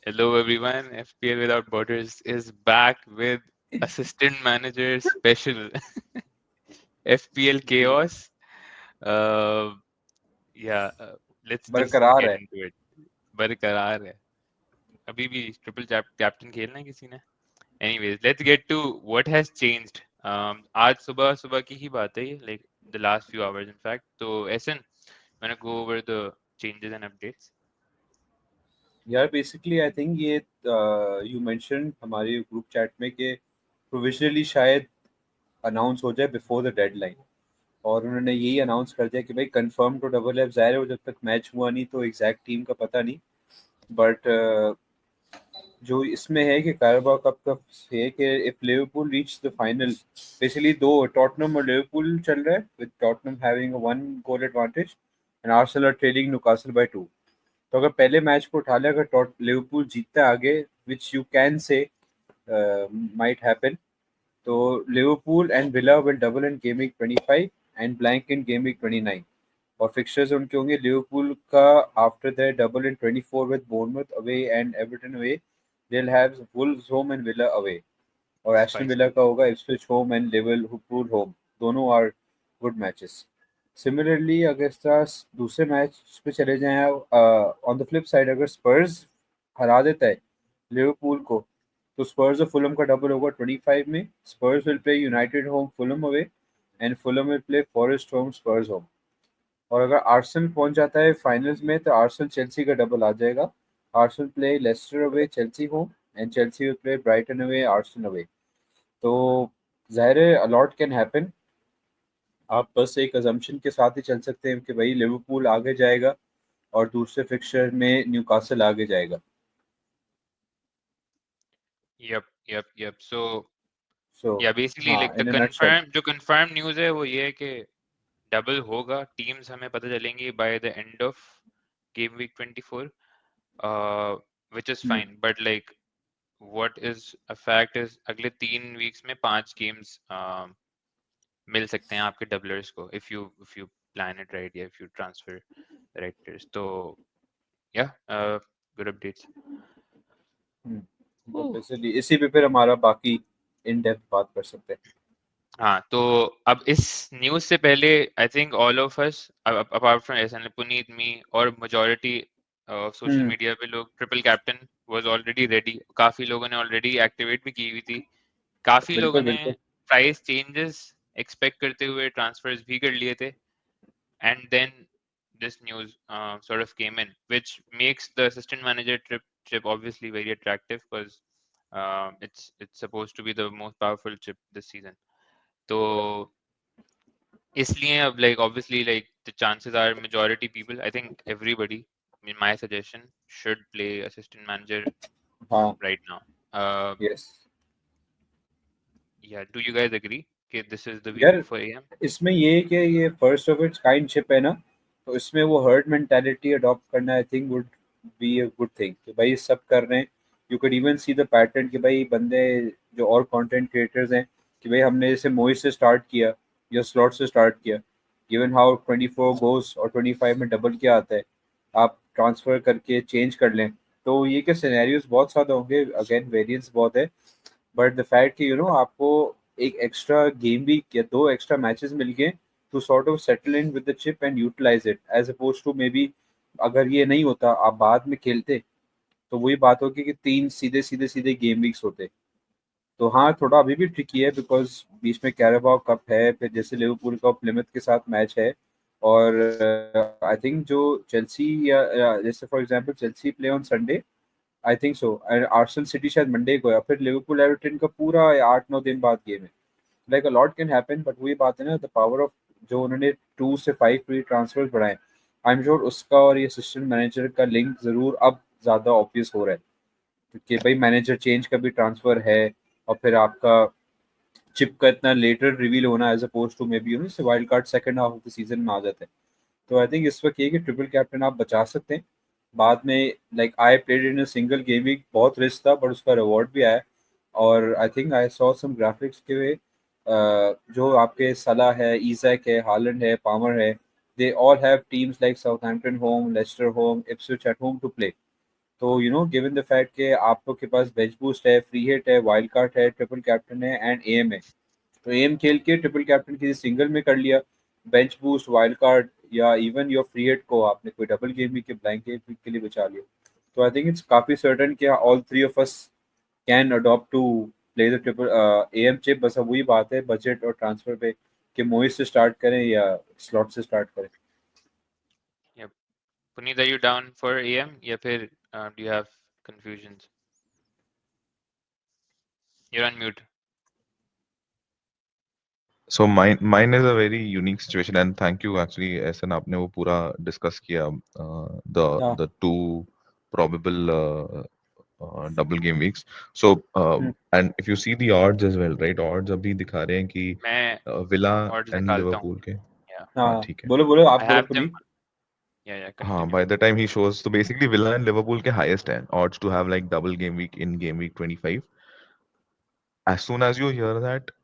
Hello everyone, FPL Without Borders is back with Assistant Manager Special FPL Chaos. Uh, yeah, let's just बरकरार get है. into it. बरकरार है. अभी भी triple captain खेलना है किसी ने? Anyways, let's get to what has changed. आज सुबह सुबह की ही बात है ये, like the last few hours in fact. तो Essen, wanna go over the changes and updates? यार बेसिकली आई थिंक ये यू मेंशन हमारे ग्रुप चैट में कि प्रोविजनली शायद अनाउंस हो जाए बिफोर द डेडलाइन. और उन्होंने यही अनाउंस कर दिया कि भाई कंफर्म टू डबल एफ ज़ाहिर है वो जब तक मैच हुआ नहीं तो एग्जैक्ट टीम का पता नहीं. बट जो इसमें है कि कारबाओ कप का है कि if Liverpool reach the final, basically दो टॉटनहम और लिवरपूल चल रहा है with Tottenham having one goal advantage and Arsenal are trailing Newcastle by 2. तो अगर पहले मैच को उठा ले, अगर टॉट लिवरपूल जीतता है आगे, which you can say might happen, तो Liverpool and Villa will double in game week 25 and blank in game week 29. और फिक्सचर्स उनके होंगे लिवरपूल का after that double in 24 with Bournemouth away and Everton away. they'll have Wolves home and Villa away. और Aston Villa Spicy. का होगा Ipswich home and Liverpool home. दोनों are good matches. Similarly अगर इस तरह दूसरे मैच पे चले जाएं, ऑन द फ्लिप साइड अगर स्पर्स हरा देता है लिवरपूल को, तो स्पर्स और फुलम का डबल होगा 25 में. Spurs will play United home Fulham away and Fulham will play Forest home Spurs home. और अगर आर्सेनल पहुंच जाता है फाइनल्स में तो आर्सेनल चेल्सी का डबल आ जाएगा. Arsenal play Leicester away Chelsea home and Chelsea will play Brighton away Arsenal away. तो ज़ाहिर है अलॉट कैन हैपन. आप बस एक अजम्पशन के साथ ही चल सकते हैं कि भाई लिवरपूल आगे जाएगा और दूसरे फिक्सचर में न्यूकासल आगे जाएगा. Yep. So सो या बेसिकली हाँ, like the in a nutshell. Confirm जो कंफर्म न्यूज़ है वो ये है कि डबल होगा. टीम्स हमें पता चलेंगी by the end of game week 24, which is fine. But like what is a fact is अगले 3 वीक्स में 5 गेम्स मिल सकते हैं आपके डबलर्स को, if you plan it right या if you transfer right players. तो या गुड अपडेट्स. तो बेसिकली इसी पे फिर हमारा बाकी इन डेप्थ बात कर सकते हैं. हाँ, तो अब इस न्यूज़ से पहले I think all of us apart from एहसान, पुनीत, मी और मेजॉरिटी सोशल हम्म. मीडिया पे लोग triple captain was already ready. काफी लोगों ने ऑलरेडी एक्टिवेट भी की हुई थी. काफी लोगों बिल्कुल ने बिल्कुल. प्राइस चेंजेस एक्सपेक्ट करते हुए ट्रांसफर्स भी कर लिए थे. And then this news sort of came in, which makes the assistant manager chip obviously very attractive because it's supposed to be the most powerful chip this season. तो इसलिए अब like obviously like the chances are majority people, I think everybody, I mean my suggestion, should play assistant manager हाँ. right now. uh, yes. yeah, do you guys agree that this is the week यार before AM? इसमें ये है कि ये first of its kind ship है ना, तो इसमें वो हर्ड मेंटालिटी अडॉप्ट करना I think would be a good thing कि भाई सब कर रहे हैं. You can even see the pattern कि भाई बंदे जो और कंटेंट क्रिएटर्स हैं कि भाई हमने जैसे मोहित से स्टार्ट किया या स्लॉट से स्टार्ट किया, गिवन हाउ 24 गोस और 25 में डबल क्या आता है, आप ट्रांसफर करके चेंज कर लें. तो ये के सिनेरियोज बहुत ज़्यादा होंगे, अगेन वेरिएंस बहुत है. बट द फैक्ट कि आपको एक एक्स्ट्रा गेम वीक या दो एक्स्ट्रा मैचेस मिल गए to sort of settle in with the chip and utilise it as opposed to maybe अगर ये नहीं होता आप बाद में खेलते तो वही बात होगी कि तीन सीधे सीधे सीधे गेम वीक्स होते. तो हाँ, थोड़ा अभी भी ट्रिकी है बिकॉज बीच में कैराबाओ कप है, फिर जैसे लिवरपूल का प्लिमथ के साथ मैच है. और आई थिंक जो चेल्सी या जैसे for example Chelsea play on Sunday, I think so, and Arsenal city शायद मंडे को है, फिर लिवरपूल एवर्टन का पूरा 8-9 दिन बाद गेम है. Like a lot can happen. But वही बात है ना, द पावर ऑफ जो उन्होंने 2 से 5 फ्री ट्रांसफर बढ़ाए, आई एम श्योर उसका और ये असिस्टेंट मैनेजर का लिंक जरूर अब ज्यादा ऑब्वियस हो रहा है कि भाई मैनेजर चेंज का भी ट्रांसफर है. और फिर आपका चिप का इतना लेटर रिवील होना as opposed to maybe wild card second half of the season में आ जाते हैं. तो आई थिंक इस वक्त ये कि ट्रिपल कैप्टन आप बचा सकते हैं बाद में. Like I played in a single gaming, बहुत रिस्क था बट उसका रिवॉर्ड भी आया. और I think I saw some graphics के वे, जो आपके सलाह है, इजैक है, हालैंड है, पामर है, they all have teams like Southampton home, Leicester home, Ipswich at home to play. तो गिवन द फैक्ट कि आप लोग के पास बेंच बूस्ट है, फ्री हिट है, वाइल्ड कार्ड है, ट्रिपल कैप्टन है एंड एम है, तो एम खेल के ट्रिपल कैप्टन किसी सिंगल में कर लिया, बेंच बूस्ट, वाइल्ड कार्ड या इवन योर फ्री हिट को आपने कोई डबल गेम भी के ब्लैंक के लिए बचा लिया। तो आई थिंक इट्स काफी सर्टन कि all three of us can adopt to play the triple M chip. बस अब वही बात है बजट और ट्रांसफर पे कि मोइस से स्टार्ट करें या स्लॉट से स्टार्ट करें। Yep. Puneet, are you down for AM? या फिर do you have confusions? You're on mute. So mine is a very unique situation, and thank you actually, ऐसा ना आपने वो पूरा discuss किया the हाँ। the two probable double game weeks. So and if you see the odds as well, right? Odds अभी दिखा रहे हैं कि मैं विला odds एंड निकालता हूँ. लिवरपूल के, Yeah. हाँ हाँ, ठीक है, बोलो बोलो, आप I बोलो have them. पुनीत। Yeah, हाँ continue. by the time he shows, तो basically विला एंड लिवरपूल के highest हैं odds to have like double game week in game week 25. As soon as you hear that,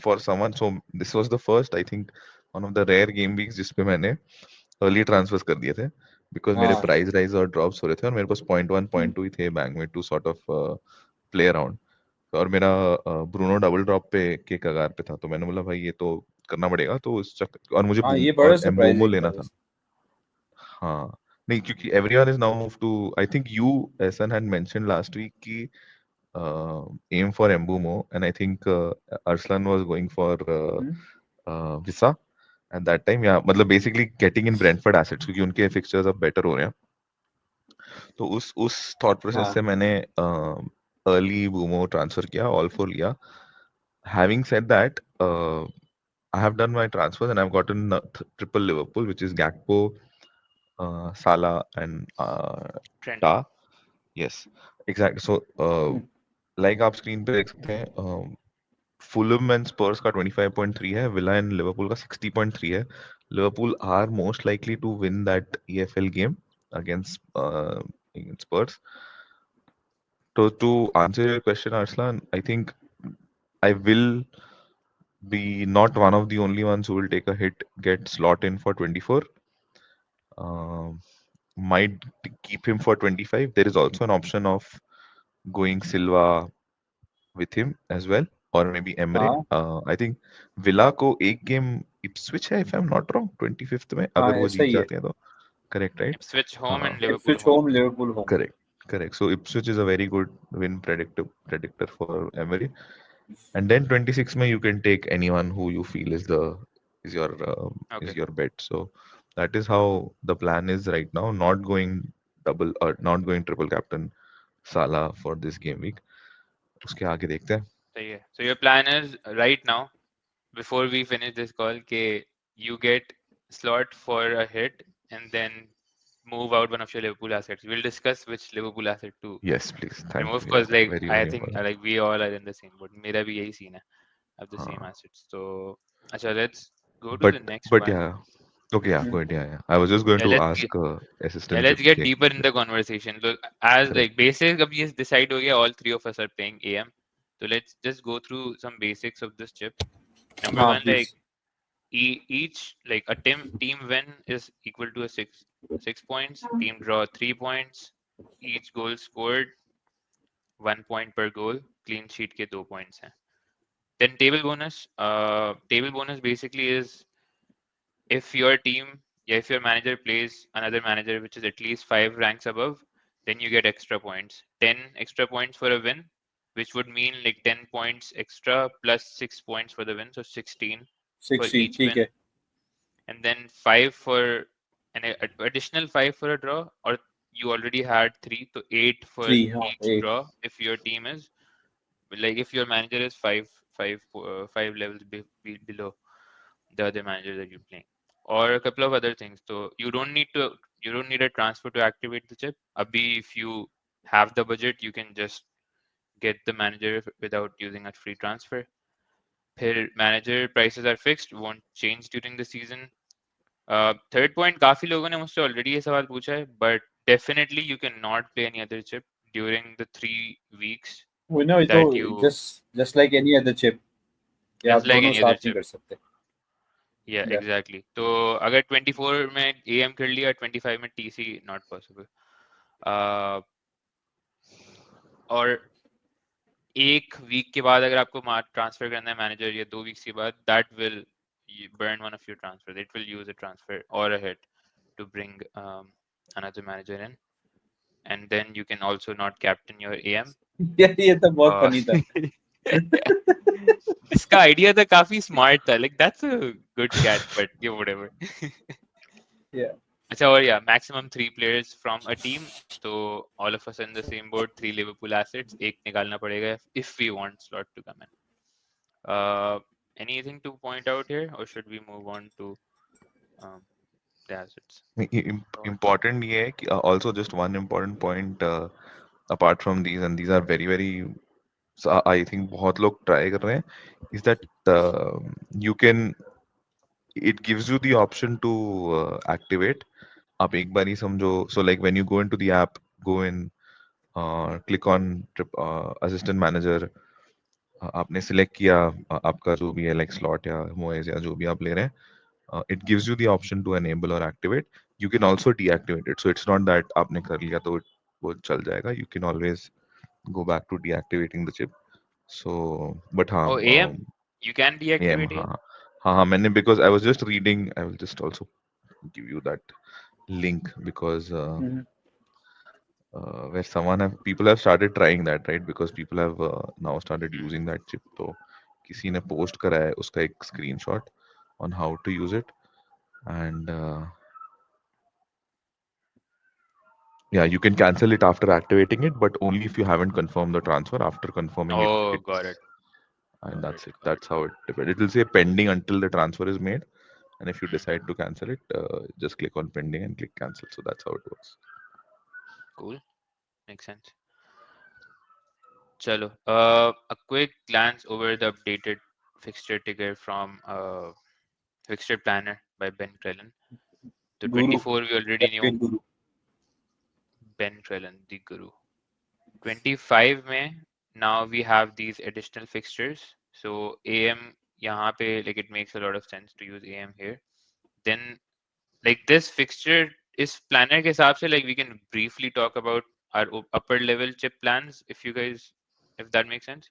for someone, so this was the first, I think, one of the rare game weeks जिसपे मैंने early transverse कर दिए थे, because मेरे हाँ। Price rise और drops हो रहे थे और मेरे पास 0.1 0.2 ही थे बैंक में to sort of play around. और मेरा ब्रूनो डबल ड्रॉप पे के कगार पे था, तो मैंने बोला भाई ये तो करना पड़ेगा, तो उस चक्कर, और मुझे हाँ, बूम ये बड़ा और एम्बोमो सरप्राइजिंग था लेना था। वैसे। हाँ नहीं, क्योंकि everyone is now move to, I think you Ahsan had mention last week की aim for Embumo, and I think Arslan was going for hmm. Visa at that time. Yeah, मतलब basically getting in Brentford assets क्योंकि उनके fixtures अब better हो रहे हैं। तो उस thought process हाँ। से मैंने early Bumo transfer किया, all for लिया। Having said that, I have done my transfers and I've gotten triple Liverpool, which is Gakpo, Salah, and Trent. Ta. Yes, exactly. So, hmm. like आप screen पे देख सकते हैं, Fulham and स्पर्स का 25.3 है, villa and Liverpool का 60.3 है। Liverpool are most likely to win that EFL game against Spurs. तो to answer your question Arslan, I think I will be not one of the only ones who will take a hit, get slot in for 24. Um, might keep him for 25. There is also an option of going Silva with him as well, or maybe Emre. हाँ। I think villa को एक game Ipswich है, if I'm not wrong, 25th में, हाँ, अगर वो ऐसा जीत ही है। जाते हैं तो। Correct right? Ipswich home हाँ and Liverpool Ipswich home. Home, Liverpool home. Correct correct, so Ipswich is a very good win predictor for Emery. And then 26 में you can take anyone who you feel is the is your Okay. is your bet. So that is how the plan is right now, not going double or not going triple captain Salah for this game week. उसके आगे देखते हैं। सही है. So your plan is right now, before we finish this call, कि you get slot for a hit and then move out one of your Liverpool assets. We'll discuss which Liverpool asset to Yes, please. Thank remove you. Yeah, because like very, I very think important. like we all are in the same boat. मेरा भी यही scene है. I have the same हाँ. assets. So अच्छा, let's go to But the next but one. yeah. Okay, yeah, hmm. go ahead. Yeah, yeah. I was just going Yeah, to let's ask get yeah, assistant let's if get they deeper in the conversation. So as correct. like basic अब ये decide हो गया, all three of us are playing AM. So let's just go through some basics of this chip. Number हाँ one, like please. each like a team win is equal to a 6 points. Team draw 3 points. Each goal scored 1 point per goal. Clean sheet के 2 points हैं. Then table bonus. Table bonus basically is if your team, yeah, if your manager plays another manager which is at least 5 ranks above, then you get extra points. 10 extra points for a win, which would mean like 10 points extra plus 6 points for the win, so 16 for 16 each ठीक win, है। and then five for an additional five for a draw, or you already had three, so 8 for 3, हाँ each 8। draw if your team is like if your manager is five levels below the other manager that you're playing, or a couple of other things. So you don't need a transfer to activate the chip. Abhi, if you have the budget, you can just get the manager without using a free transfer. फिर manager prices are fixed, won't change during the season. Third point, काफी लोगों ने मुझसे already ये सवाल पूछा है, but definitely you cannot play any other chip during the 3 weeks वो ना, ये तो that you just just like any other chip, ये आप just like दोनों any साथ other नहीं chip. कर सकते। या Yeah. एग्जैक्टली। तो अगर 24 में एएम कर लिया, 25 में टीसी नॉट पॉसिबल। और एक वीक के बाद अगर आपको ट्रांसफर करना है मैनेजर, या 2 वीक्स के बाद, that will burn one of your transfers. It will use a transfer or a hit to bring another manager in, and then you can also not captain your AM. ये तो बहुत Uh, funny था। इसका idea था काफी smart था, like that's a good catch, but yeah, whatever. Yeah. अच्छा, और या maximum 3 players from a team, तो all of us in the same boat, 3 Liverpool assets, एक निकालना पड़ेगा if we want slot to come in. Anything to point out here, or should we move on to um, the assets? Important ये है कि also just one important point apart from these, and these are very very, so I think बहुत लोग try कर रहे हैं, is that you can, it gives you the option to activate. आप एक बार ही समझो, so like when you go into the app, go in, click on assistant manager, आपने select किया आपका जो भी है like slot या मोएज या जो भी आप ले रहे हैं, it gives you the option to enable or activate. You can also deactivate it, so it's not that आपने कर लिया तो वो चल जाएगा. You can always go back to deactivating the chip. So but हाँ, Oh, AM, you can AM, deactivate AM. हाँ हाँ मैंने, because I was just reading, I will just also give you that link, because Mhm. where someone have, people have started trying that, right? Because people have now started using that chip. तो किसी ने post करा है उसका एक screenshot on how to use it, and yeah, you can cancel it after activating it, but only if you haven't confirmed the transfer. After confirming it, Oh, got it's, it, and got it, that's it. got it. That's how it depends. It will say pending until the transfer is made, and if you Hmm, decide to cancel it, just click on pending and click cancel. So that's how it works. cool, makes sense. Chalo, a quick glance over the updated fixture ticker from Fixture Planner by Ben Crellin. The Guru, 24 we already knew, FPL Guru. Ben Crellin, the guru. 25 में, now we have these additional fixtures. So AM यहाँ पे, like it makes a lot of sense to use AM here. Then like this fixture is planner के हिसाब से, like we can briefly talk about our upper level chip plans, if you guys, if that makes sense.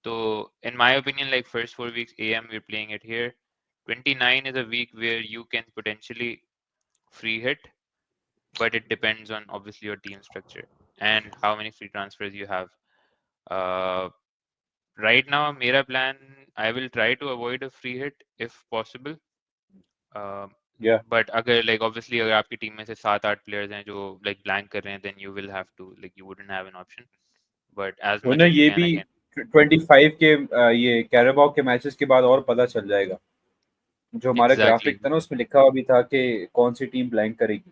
So in my opinion, like first 4 weeks AM we're playing it here. 29 is a week where you can potentially free hit, but it depends on obviously your team structure and how many free transfers you have. Uh, right now, मेरा plan, I will try to avoid a free hit if possible. Uh, Yeah. but अगर like obviously अगर आपकी team में से 7-8 players हैं जो like blank कर रहे हैं, then you will have to, like you wouldn't have an option. But as वो much ना as you ये can भी again. 25 के ये कैराबाओ के मैचेस के बाद और पता चल जाएगा। जो हमारा Exactly, ग्राफिक था ना उसमें लिखा हुआ भी था कि कौन सी टीम ब्लैंक करेगी,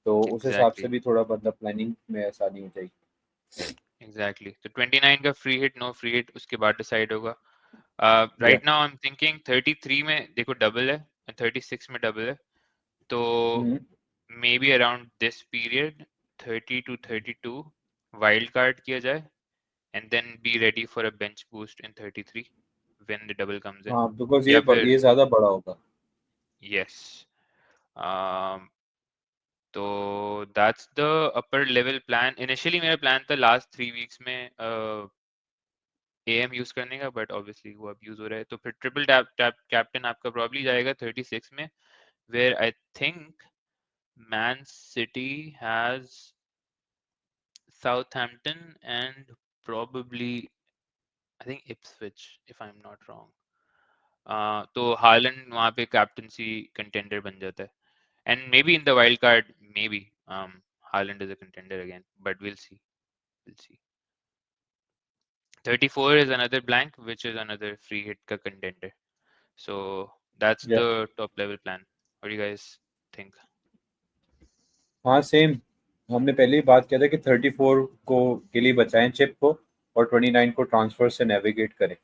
तो उस हिसाब से exactly, भी थोड़ा मतलब प्लानिंग में आसानी हो जाएगी। exactly. तो 29 का free hit, no free hit उसके बाद decide होगा. या Right now I'm thinking 33 में देखो double है, 36 में double है, तो maybe around this period 30 to 32 wild card किया जाए, and then be ready for a bench boost in 33 when the double comes in. हाँ, बिकॉज या फिर ये ज्यादा बड़ा होगा। yes, um, तो that's the upper level plan. Initially मेरा plan था last 3 weeks में AM यूज करने का, but obviously वो अब यूज हो रहा है, तो फिर ट्रिपल टैप टैप कैप्टन आपका probably जाएगा 36 में, where I think Man City has Southampton and probably I think Ipswich if I'm not wrong. तो हालैंड वहाँ पे कैप्टनसी कंटेंडर बन जाता है, and maybe in the wild card maybe Haaland is a contender again, but we'll see. 34 is another blank, which is another free hit ka contender. So that's या the top level plan. What do you guys think? हाँ same, हमने पहले ही बात किया था कि 34 को के लिए बचाएं चिप को, और 29 को ट्रांसफर से नेविगेट करें।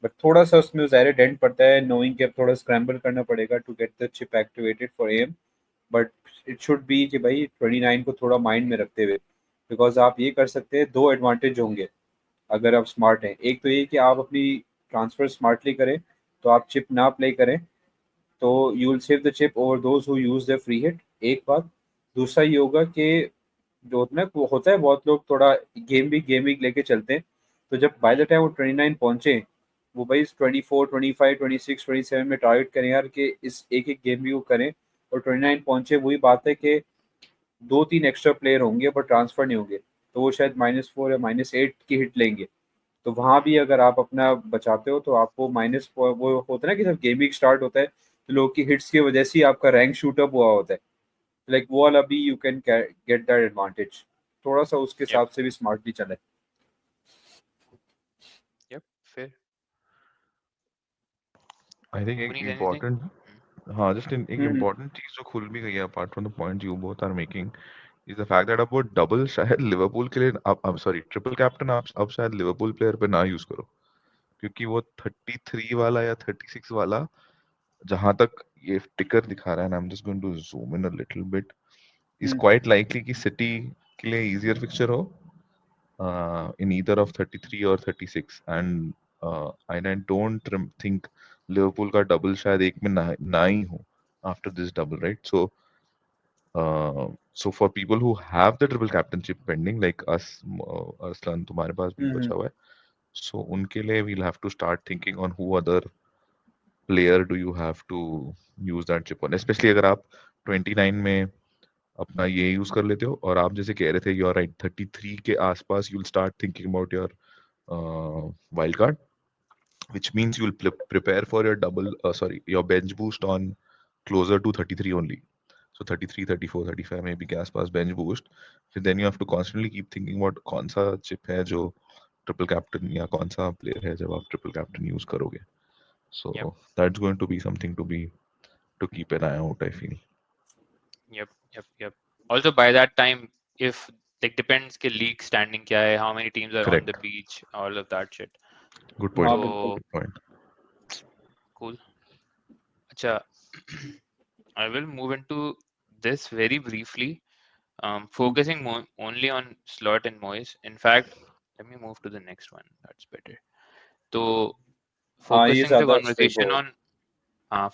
बट थोड़ा सा उसमें ज़ाहिर डेंट पड़ता है, नोइंग कि अब थोड़ा स्क्रैम्बल करना पड़ेगा to get the chip activated for M. But it should be कि भाई 29 को थोड़ा माइंड में रखते हुए, बिकॉज आप ये कर सकते हैं, दो एडवांटेज होंगे अगर आप स्मार्ट हैं। एक तो ये कि आप अपनी ट्रांसफर स्मार्टली करें, तो आप चिप ना प्ले करें, तो you will save the chip over those who use the free hit, एक बात। दूसरा ये होगा कि जो होता है वो होता है बहुत लोग थोड़ा गेम वीक लेके चलते हैं, तो जब बाय द टाइम वो 29 पहुंचे, वो भाई 24 25 26 27 में टारगेट करें यार कि इस एक एक गेम वीक को करें, और 29 पहुंचे वही बात है कि 2-3 एक्स्ट्रा प्लेयर होंगे पर ट्रांसफर नहीं होंगे, तो वो शायद -4 या -8 की हिट लेंगे। तो वहां भी अगर आप अपना बचाते हो तो आपको माइनस वो होता है ना कि जब गेम वीक स्टार्ट होता है तो लोग की हिट्स की वजह से ही आपका रैंक शूट अप हुआ होता है, लाइक वो वाला भी you can get that advantage. थोड़ा सा उसके Yep. हिसाब से भी स्मार्टली चले। Yep. Fair. आई थिंक एक Puneet, anything? Important, Hmm. हाँ जस्ट एक हम्म इम्पोर्टेंट चीज जो खुल भी गई है apart from the point you both are making, is the fact that अब वो डबल शायद लिवरपूल के लिए, अब सॉरी ट्रिपल कैप्टन आप अब शायद लिवरपूल प्लेयर पे ना यूज करो, क्योंकि वो 33 वाला या 36 वाला, जहां तक ये टिकर दिखा रहा है, I am just going to zoom in a little bit, is hmm quite likely कि सिटी के लिए इजियर फिक्चर हो in either of 33 or 36, and I don't think Liverpool का double शायद एक में ना ही हो after this double, right? So for people who have the triple captainship pending like us, Arslan तुम्हारे पास भी हम्म बचा हुआ है, so उनके लिए we'll have to start thinking on who other player do you have to use that chip on, especially अगर आप 29 में अपना ये यूज कर लेते हो, और आप जैसे कह रहे थे यू आर राइट 33 के आसपास you will start thinking about your wild card, which means you will prepare for your double, sorry, your bench boost on closer to 33 only. So 33, 34, 35 maybe के आसपास bench boost. फिर then you have to constantly keep thinking about कौन सा chip है जो triple captain, या कौन सा प्लेयर है जब आप ट्रिपल कैप्टन यूज करोगे. Yep. So that's going to be something to keep an eye out, I feel. Yep. Yep. Yep. Also, by that time, if like depends कि league standing क्या है, how many teams are on the Correct. beach, all of that shit. Good point. हाँ बिल्कुल। So Good point. cool. अच्छा, I will move into this very briefly. Focusing only on Slot and Moyes. In fact, let me move to the next one. That's better. So, हाँ ये focusing the ज्यादा conversation on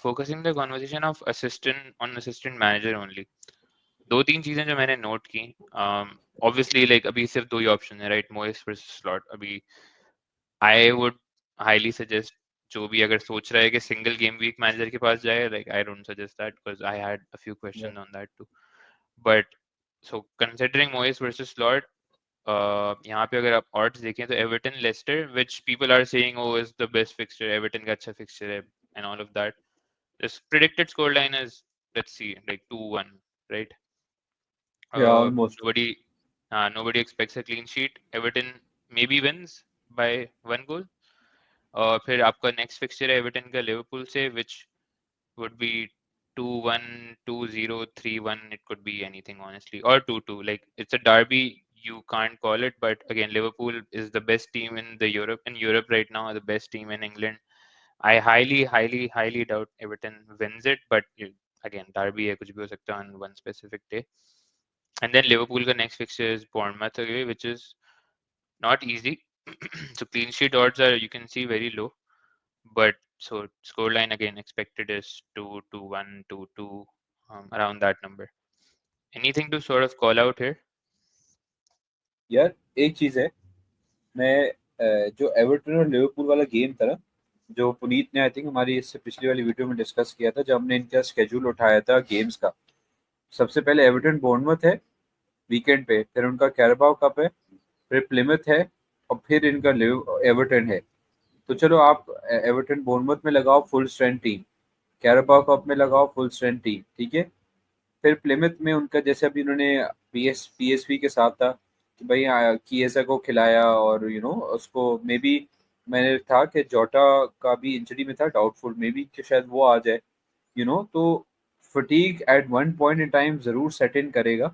focusing the conversation of assistant manager only. दो तीन चीजें जो मैंने note की, obviously like अभी सिर्फ दो ही ऑप्शन है, राइट? Moyes versus Slot. अभी आई वुड हाईली सजेस्ट, जो भी अगर सोच रहा है कि सिंगल गेम वीक मैनेजर के पास जाए, like I don't suggest that because I had a few Yeah. Question on that too. But so considering Moyes versus Slot, यहाँ पे अगर आप ऑड्स देखें तो Everton Leicester, which people are saying oh is the best fixture, Everton का अच्छा fixture है and all of that. This predicted score line is, let's see, like 2-1, right? Yeah, almost. Nobody, nobody expects a clean sheet. Everton maybe wins by 1 goal. और फिर आपका next fixture है Everton का Liverpool से, which would be 2-1, 2-0, 3-1. It could be anything honestly, or 2-2. Like it's a derby, you can't call it. But again, Liverpool is the best team in Europe right now, the best team in England. I highly doubt Everton wins it. But again, derby है, कुछ भी हो सकता है on one specific day. And then Liverpool का next fixture is Bournemouth away, which is not easy. So clean sheet odds are, you can see, very low. But so scoreline again expected is 2-1, 2-2, around that number. Anything to sort of call out here? यार एक चीज है, मैं जो Everton और Liverpool वाला game था ना, जो पुनीत ने आई थिंक हमारी इससे पिछली वाली वीडियो में डिस्कस किया था, जब हमने इनका स्केड्यूल उठाया था गेम्स का। सबसे पहले एवर्टन बोर्नमथ है वीकेंड पे, फिर उनका कैराबाओ कप है, फिर प्लिमथ है, और फिर इनका एवर्टन है। तो चलो आप एवर्टन बोर्नमथ में लगाओ full strength team, Carabao cup में लगाओ फुल स्ट्रेंथ टीम, ठीक है। फिर प्लेमिथ में उनका जैसे अभी उन्होंने पीएसवी के साथ था कि भाई किएसा को खिलाया, और उसको मे बी मैंने था कि जोटा का भी इंजरी में था, डाउटफुल मे बी कि शायद वो आ जाए, तो fatigue at one point in time जरूर सेट इन करेगा।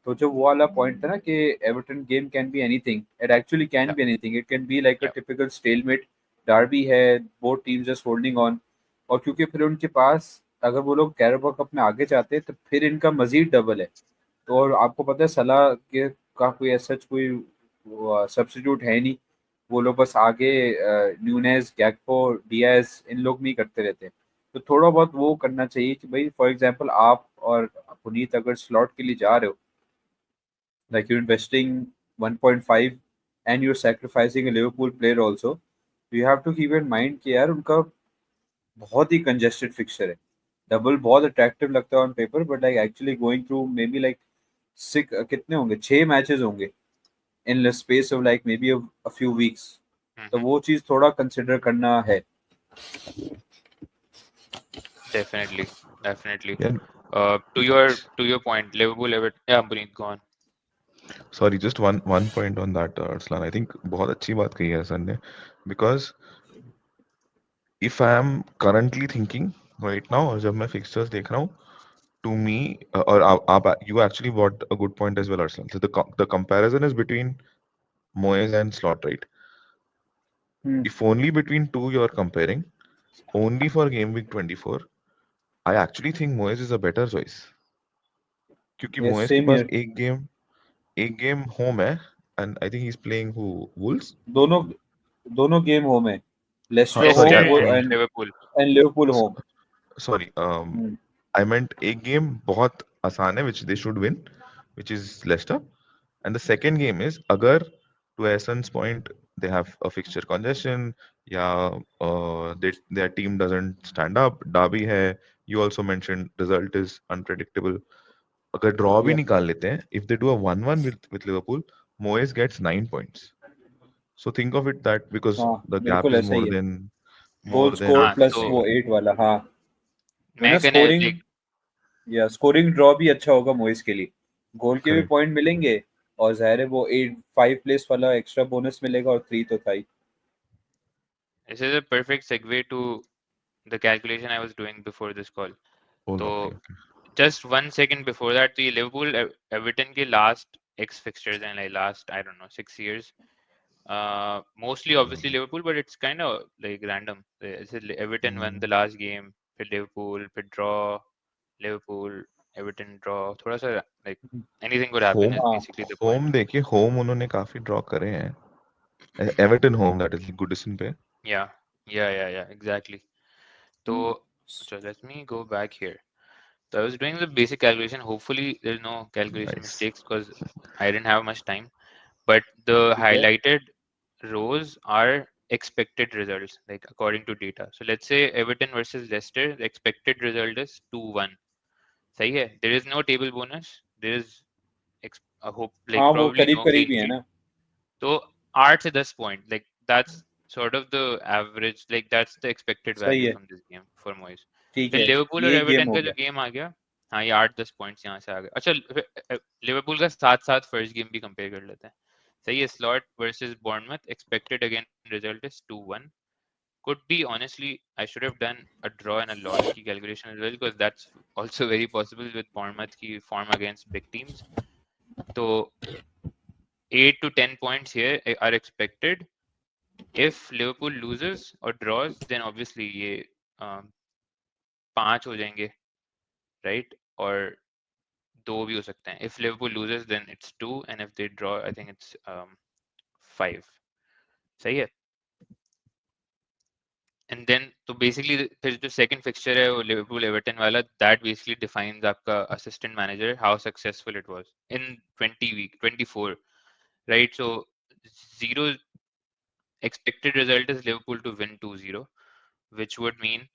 तो जो वो वाला पॉइंट था ना कि Everton game can be anything, it actually can Yeah, be anything, it can be like a yeah, typical stalemate derby है, both teams just holding on. और क्योंकि फिर उनके पास अगर वो लोग कैराबा कप में आगे जाते हैं तो फिर इनका मजीद डबल है। तो और आपको पता है सलाह के का कोई ऐसा कोई सब्स्टिट्यूट है नहीं, वो लोग बस आगे न्यूनेस, गैक्पो, डियाज इन लोग नहीं करते रहते हैं। तो थोड़ा बहुत वो करना चाहिए कि भाई फॉर एग्जांपल आप और पुनीत अगर स्लॉट के लिए जा रहे हो, like you're investing 1.5 and you're sacrificing a Liverpool player also, you have to keep in mind कि यार उनका बहुत ही congested fixture है. डबल बहुत अट्रैक्टिव लगता है on paper, but like actually going through may be like six कितने होंगे, 6 मैचेस होंगे in space of like may be a few weeks. तो Mm-hmm. वो चीज थोड़ा कंसिडर करना है. Definitely, definitely. Yeah, To your point, Liverpool, Everton. Yeah, Puneet, go on. sorry, just one point on that, Arslan. I think बहुत अच्छी बात कही है सर ने, because if I am currently thinking right now, और जब मैं fixtures देख रहा हूँ, to me, or you actually brought a good point as well, Arslan. So the comparison is between Moyes and Slot, right? If only between two you're comparing, only for game week 24, I actually think Moyes is a better choice. क्योंकि yes Moyes के same पास year. एक game home है, and I think he is playing who Wolves. दोनों दोनों game home है. Leicester हाँ sorry, home Leicester and and Liverpool. Liverpool home. Sorry, I meant एक गेम बहुत आसान है which they should win, which is Leicester. And the second game is, अगर to एसन्स point they have a fixture congestion, yeah, their team doesn't stand up, derby है, you also mentioned result is unpredictable. अगर draw भी या निकाल लेते हैं, if they do a 1-1 with Liverpool, Moyes gets 9 points. So think of it that because हाँ the gap बिल्कुल is ऐसा more ही है. than more गोल than स्कोर हाँ, प्लस तो वो 8 वाला. हाँ तो ना मैं कहने स्कोरिंग, like या स्कोरिंग ड्रॉ भी अच्छा होगा मोइस के लिए. गोल के भी correct. पॉइंट मिलेंगे, और जाहिर है वो 8 5 प्लेस वाला एक्स्ट्रा बोनस मिलेगा, और 3 तो था ही. this is a perfect segue to the calculation I was doing before this call. Oh तो lovely. Okay. just 1 second before that, तो ये लिवरपूल एवर्टन के लास्ट X fixtures हैं, like last I don't know 6 years. Mostly obviously Liverpool, but it's kind of like random. Everton won Hmm. the last game, फिर Liverpool, फिर draw, Liverpool, Everton draw. थोड़ा सा like anything could happen home is हाँ basically the point. Home देखिए, home उन्होंने काफी draw करे हैं. Everton home, that is Goodison पे. Yeah, yeah, exactly. So, so let me go back here. So I was doing the basic calculation. Hopefully, there's no calculation nice. mistakes because I didn't have much time. But the ठीक है. highlighted rows are expected results, like according to data. So let's say Everton versus Leicester, the expected result is 2-1. सही है. There is no table bonus. There is a hope, हाँ like वो probably करीब no करीब clean ही है sheet. ना. So 8 से 10 point, like that's sort of the average, like that's the expected सही value है. from this game for Moyes. ठीक फिर है, लिवरपूल और ये गेम एवर्टन हो का जो गया. गेम आ गया, हाँ ये 8-10 पॉइंट्स यहाँ से आ गए. अच्छा, लिवरपूल का साथ साथ फर्स्ट गेम भी कंपेयर कर लेते हैं. सही है. Slot versus Bournemouth, expected again result is 2-1. Could be honestly, I should have done a draw and a loss की calculation as well, because that's also very possible with Bournemouth की form against big teams. तो 8 to 10 points here are expected. If Liverpool loses or draws, then obviously ये um, 5 हो जाएंगे, right? और 2 भी हो सकते हैं. If Liverpool loses, then it's 2, and if they draw, I think it's 5. सही है. And then तो basically फिर जो second fixture है वो Liverpool Everton वाला, that basically defines आपका assistant manager how successful it was in 24, right? So zero expected result is Liverpool to win 2-0, which would mean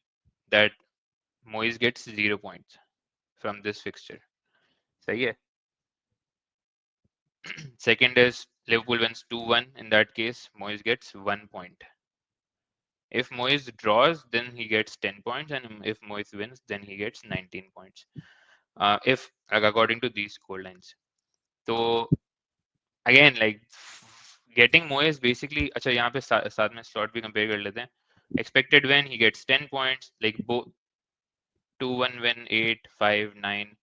that Moyes gets 0 points from this fixture. सही है. Second is Liverpool wins 2-1. In that case, Moyes gets 1 point. If Moyes draws, then he gets 10 points, and if Moyes wins, then he gets 19 points. If like, according to these score lines. So again, like getting Moyes basically, अच्छा यहाँ पे साथ में slot भी compare कर लेते हैं. Expected win, he gets 10 points. Like both 2-1 win, 8, 5, 9.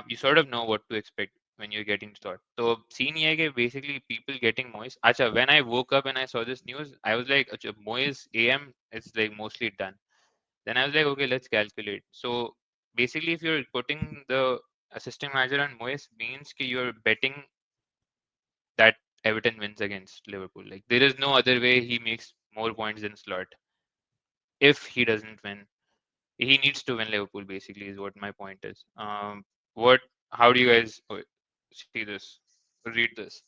You sort of know what to expect when you're getting started. So scene ये है कि basically people getting Moyes. Acha, when I woke up and I saw this news, I was like, Acha, Moyes AM is like mostly done. Then I was like, okay, let's calculate. So basically, if you're putting the assistant manager on Moyes, means कि you're betting that Everton wins against Liverpool. Like there is no other way he makes more points than Slot if he doesn't win. he needs to win Liverpool. Basically, is what my point is. What? How do you guys see this? Read this.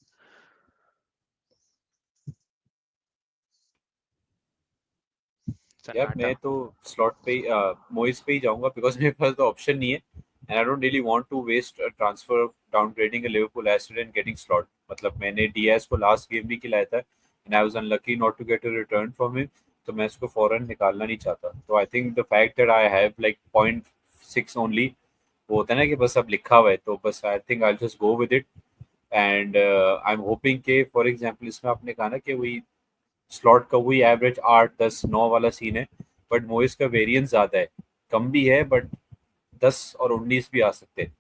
यार मैं Sonata. तो slot पे moist पे ही जाऊंगा because मेरे पास तो option नहीं है and I don't really want to waste transfer downgrading a Liverpool asset and getting Slot मतलब मैंने डीएस को लास्ट गेम भी खिलाया था and I was unlucky not to get a return from him तो मैं उसको फौरन निकालना नहीं चाहता तो I think the fact that I have like 0.6 only वो होता है ना कि बस अब लिखा हुआ है तो बस आई think I just go with it and I am hoping के फॉर एग्जांपल इसमें आपने कहा ना कि वही स्लॉट का वही एवरेज 8 10 9 वाला सीन है बट मोइस का वेरिएंस ज्यादा है कम भी है बट 10 और 19 भी आ सकते हैं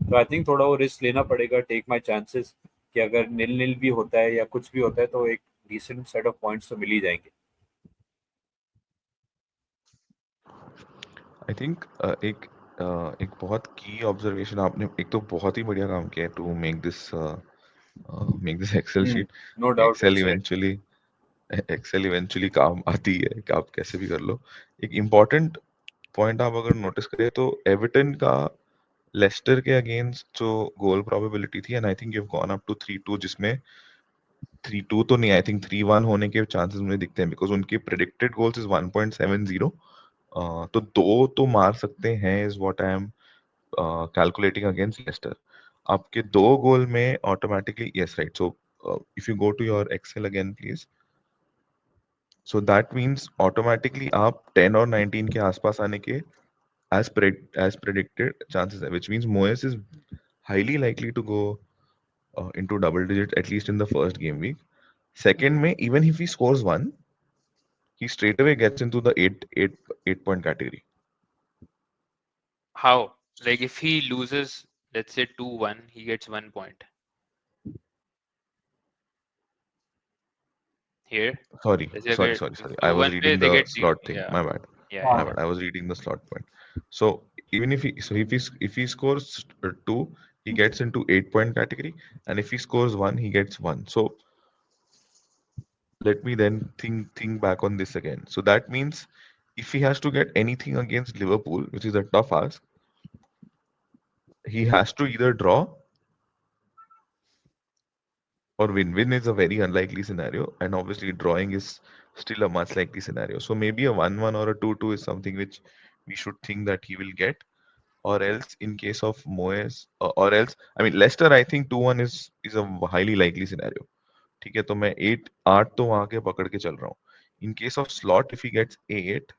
तो आई थिंक थोड़ा वो रिस्क लेना पड़ेगा टेक माई चांसेस कि अगर नील नील भी होता है या कुछ भी होता है तो एक डिसेंट सेट ऑफ पॉइंट्स तो मिल ही जाएंगे आई थिंक एक बहुत की ऑब्जर्वेशन आपने एक तो बहुत ही बढ़िया काम किया है to make this Excel sheet no क्योंकि डाउट एक्सेलेंट एक्सेल इवेंचुअली काम आती है कि आप कैसे भी कर लो एक इम्पॉर्टेंट पॉइंट आप अगर नोटिस करें तो एवर्टन का लेस्टर के अगेंस्ट जो गोल प्रोबेबिलिटी थी and I think you have gone up to 3-2 जिसमें 3-2 तो नहीं आई थिंक 3-1 होने के चांसेस मुझे दिखते हैं बिकॉज उनके प्रेडिक्टेड गोल्स इज 1.70 तो दो तो मार सकते हैं is what I am calculating against Leicester आपके दो गोल में automatically yes right so if you go to your Excel again please so that means automatically आप 10 और 19 के आसपास आने के as predicted chances है which means Moyes is highly likely to go into double digit at least in the first game week. Second में even if he scores one, he straight away gets into the 8 point category. How? Like if he loses, let's say 2-1, he gets 1 point. Here, Sorry, let's say sorry, अगर sorry, sorry. I was 2-1 पे reading they the get zero. slot thing. Yeah, My bad. yeah, हाँ yeah. My bad. I was reading the slot point. So even if he scores two, he gets into 8 point category, and if he scores one, he gets one. So let me then think back on this again. So that means if he has to get anything against Liverpool, which is a tough ask, he has to either draw or win. Win is a very unlikely scenario, and obviously drawing is still a much likely scenario. So maybe a 1-1 or a 2-2 is something which we should think that he will get. Or else, in case of Moyes, or else, I mean Leicester, I think 2-1 is a highly likely scenario. ठीक है तो मैं 8 तो वहां के पकड़ के चल रहा हूँ. In case of slot, if he gets 8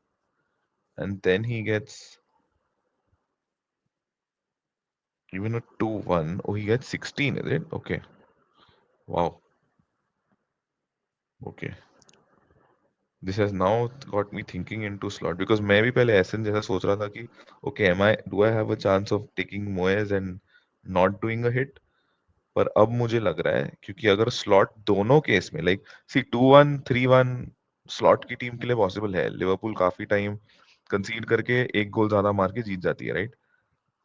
and then he gets even a 2-1, oh he gets 16, is it? Okay. Wow. Okay. This has now got me thinking into slot because मैं भी पहले ऐसे जैसा सोच रहा था कि okay do I have a chance of taking Moyes and not doing a hit पर अब मुझे लग रहा है क्योंकि अगर स्लॉट दोनों केस में लाइक सी 2-1 3-1 स्लॉट की टीम के लिए पॉसिबल है लिवरपूल काफी टाइम कंसीड करके एक गोल ज्यादा मार के जीत जाती है राइट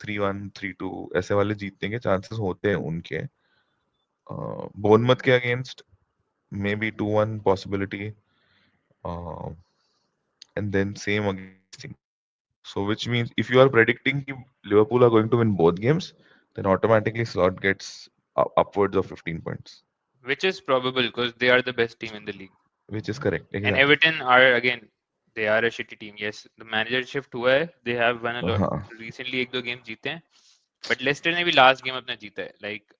3-1 3-2 ऐसे वाले जीतने के चांसेस होते हैं उनके बोर्नमथ के against may be 2-1 possibility and then same against City. So which means if you are predicting कि Liverpool are going to win both games, then automatically slot gets upwards of 15 points, Which is probable because they are the best team in the league. which is correct. And Exactly. Everton are again, they are a shitty team. Yes, the manager shift हुआ है. They have won a lot. हाँ, Recently एक दो game जीते हैं. But Leicester ने भी last game अपना जीता है. Like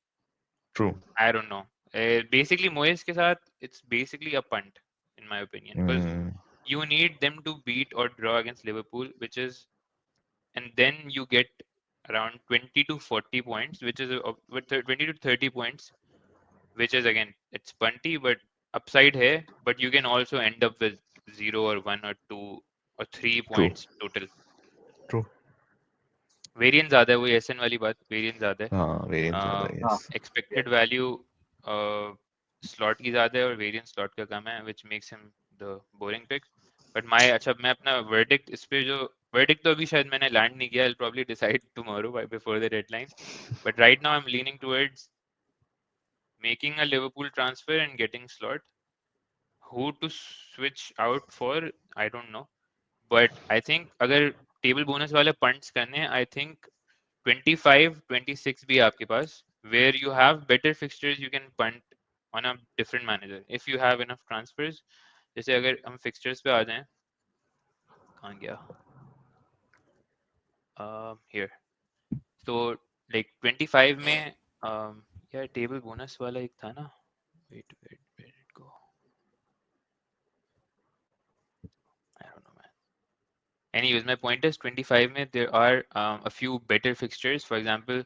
true. I don't know. Basically Moyes के साथ it's basically a punt in my opinion because Mm, you need them to beat or draw against Liverpool, which is and then you get around 20 to 40 points, which is with 20 to 30 points, which is again it's punty but upside here, but you can also end up with 0 or 1 or 2 or 3 true. points total. True. Variance ज़्यादा है वही SN वाली बात variance ज़्यादा हाँ, variance ज़्यादा है है. हाँ Yes. एक्सपेक्टेड वैल्यू स्लॉट की ज़्यादा है और वेरिएंस स्लॉट का कम है which makes him the boring pick but my अच्छा मैं अपना वर्डिक्ट इस पे जो वर्डिक्ट तो अभी शायद मैंने लैंड नहीं किया I probably decide tomorrow before the deadline but right now I am leaning towards making a Liverpool transfer and getting slot who to switch out for I don't know but I think अगर table bonus वाले पंट्स करने हैं, I think 25 26 भी है आपके पास, where you have better fixtures you can punt on a different manager if you have enough transfers. जैसे अगर हम फिक्सचर्स पे आ जाएं, कहाँ गया, हियर, तो लाइक 25 में यार टेबल बोनस वाला एक था ना, wait wait wait go, I don't know man. Anyways, my point is 25 में there are a few better fixtures. For example,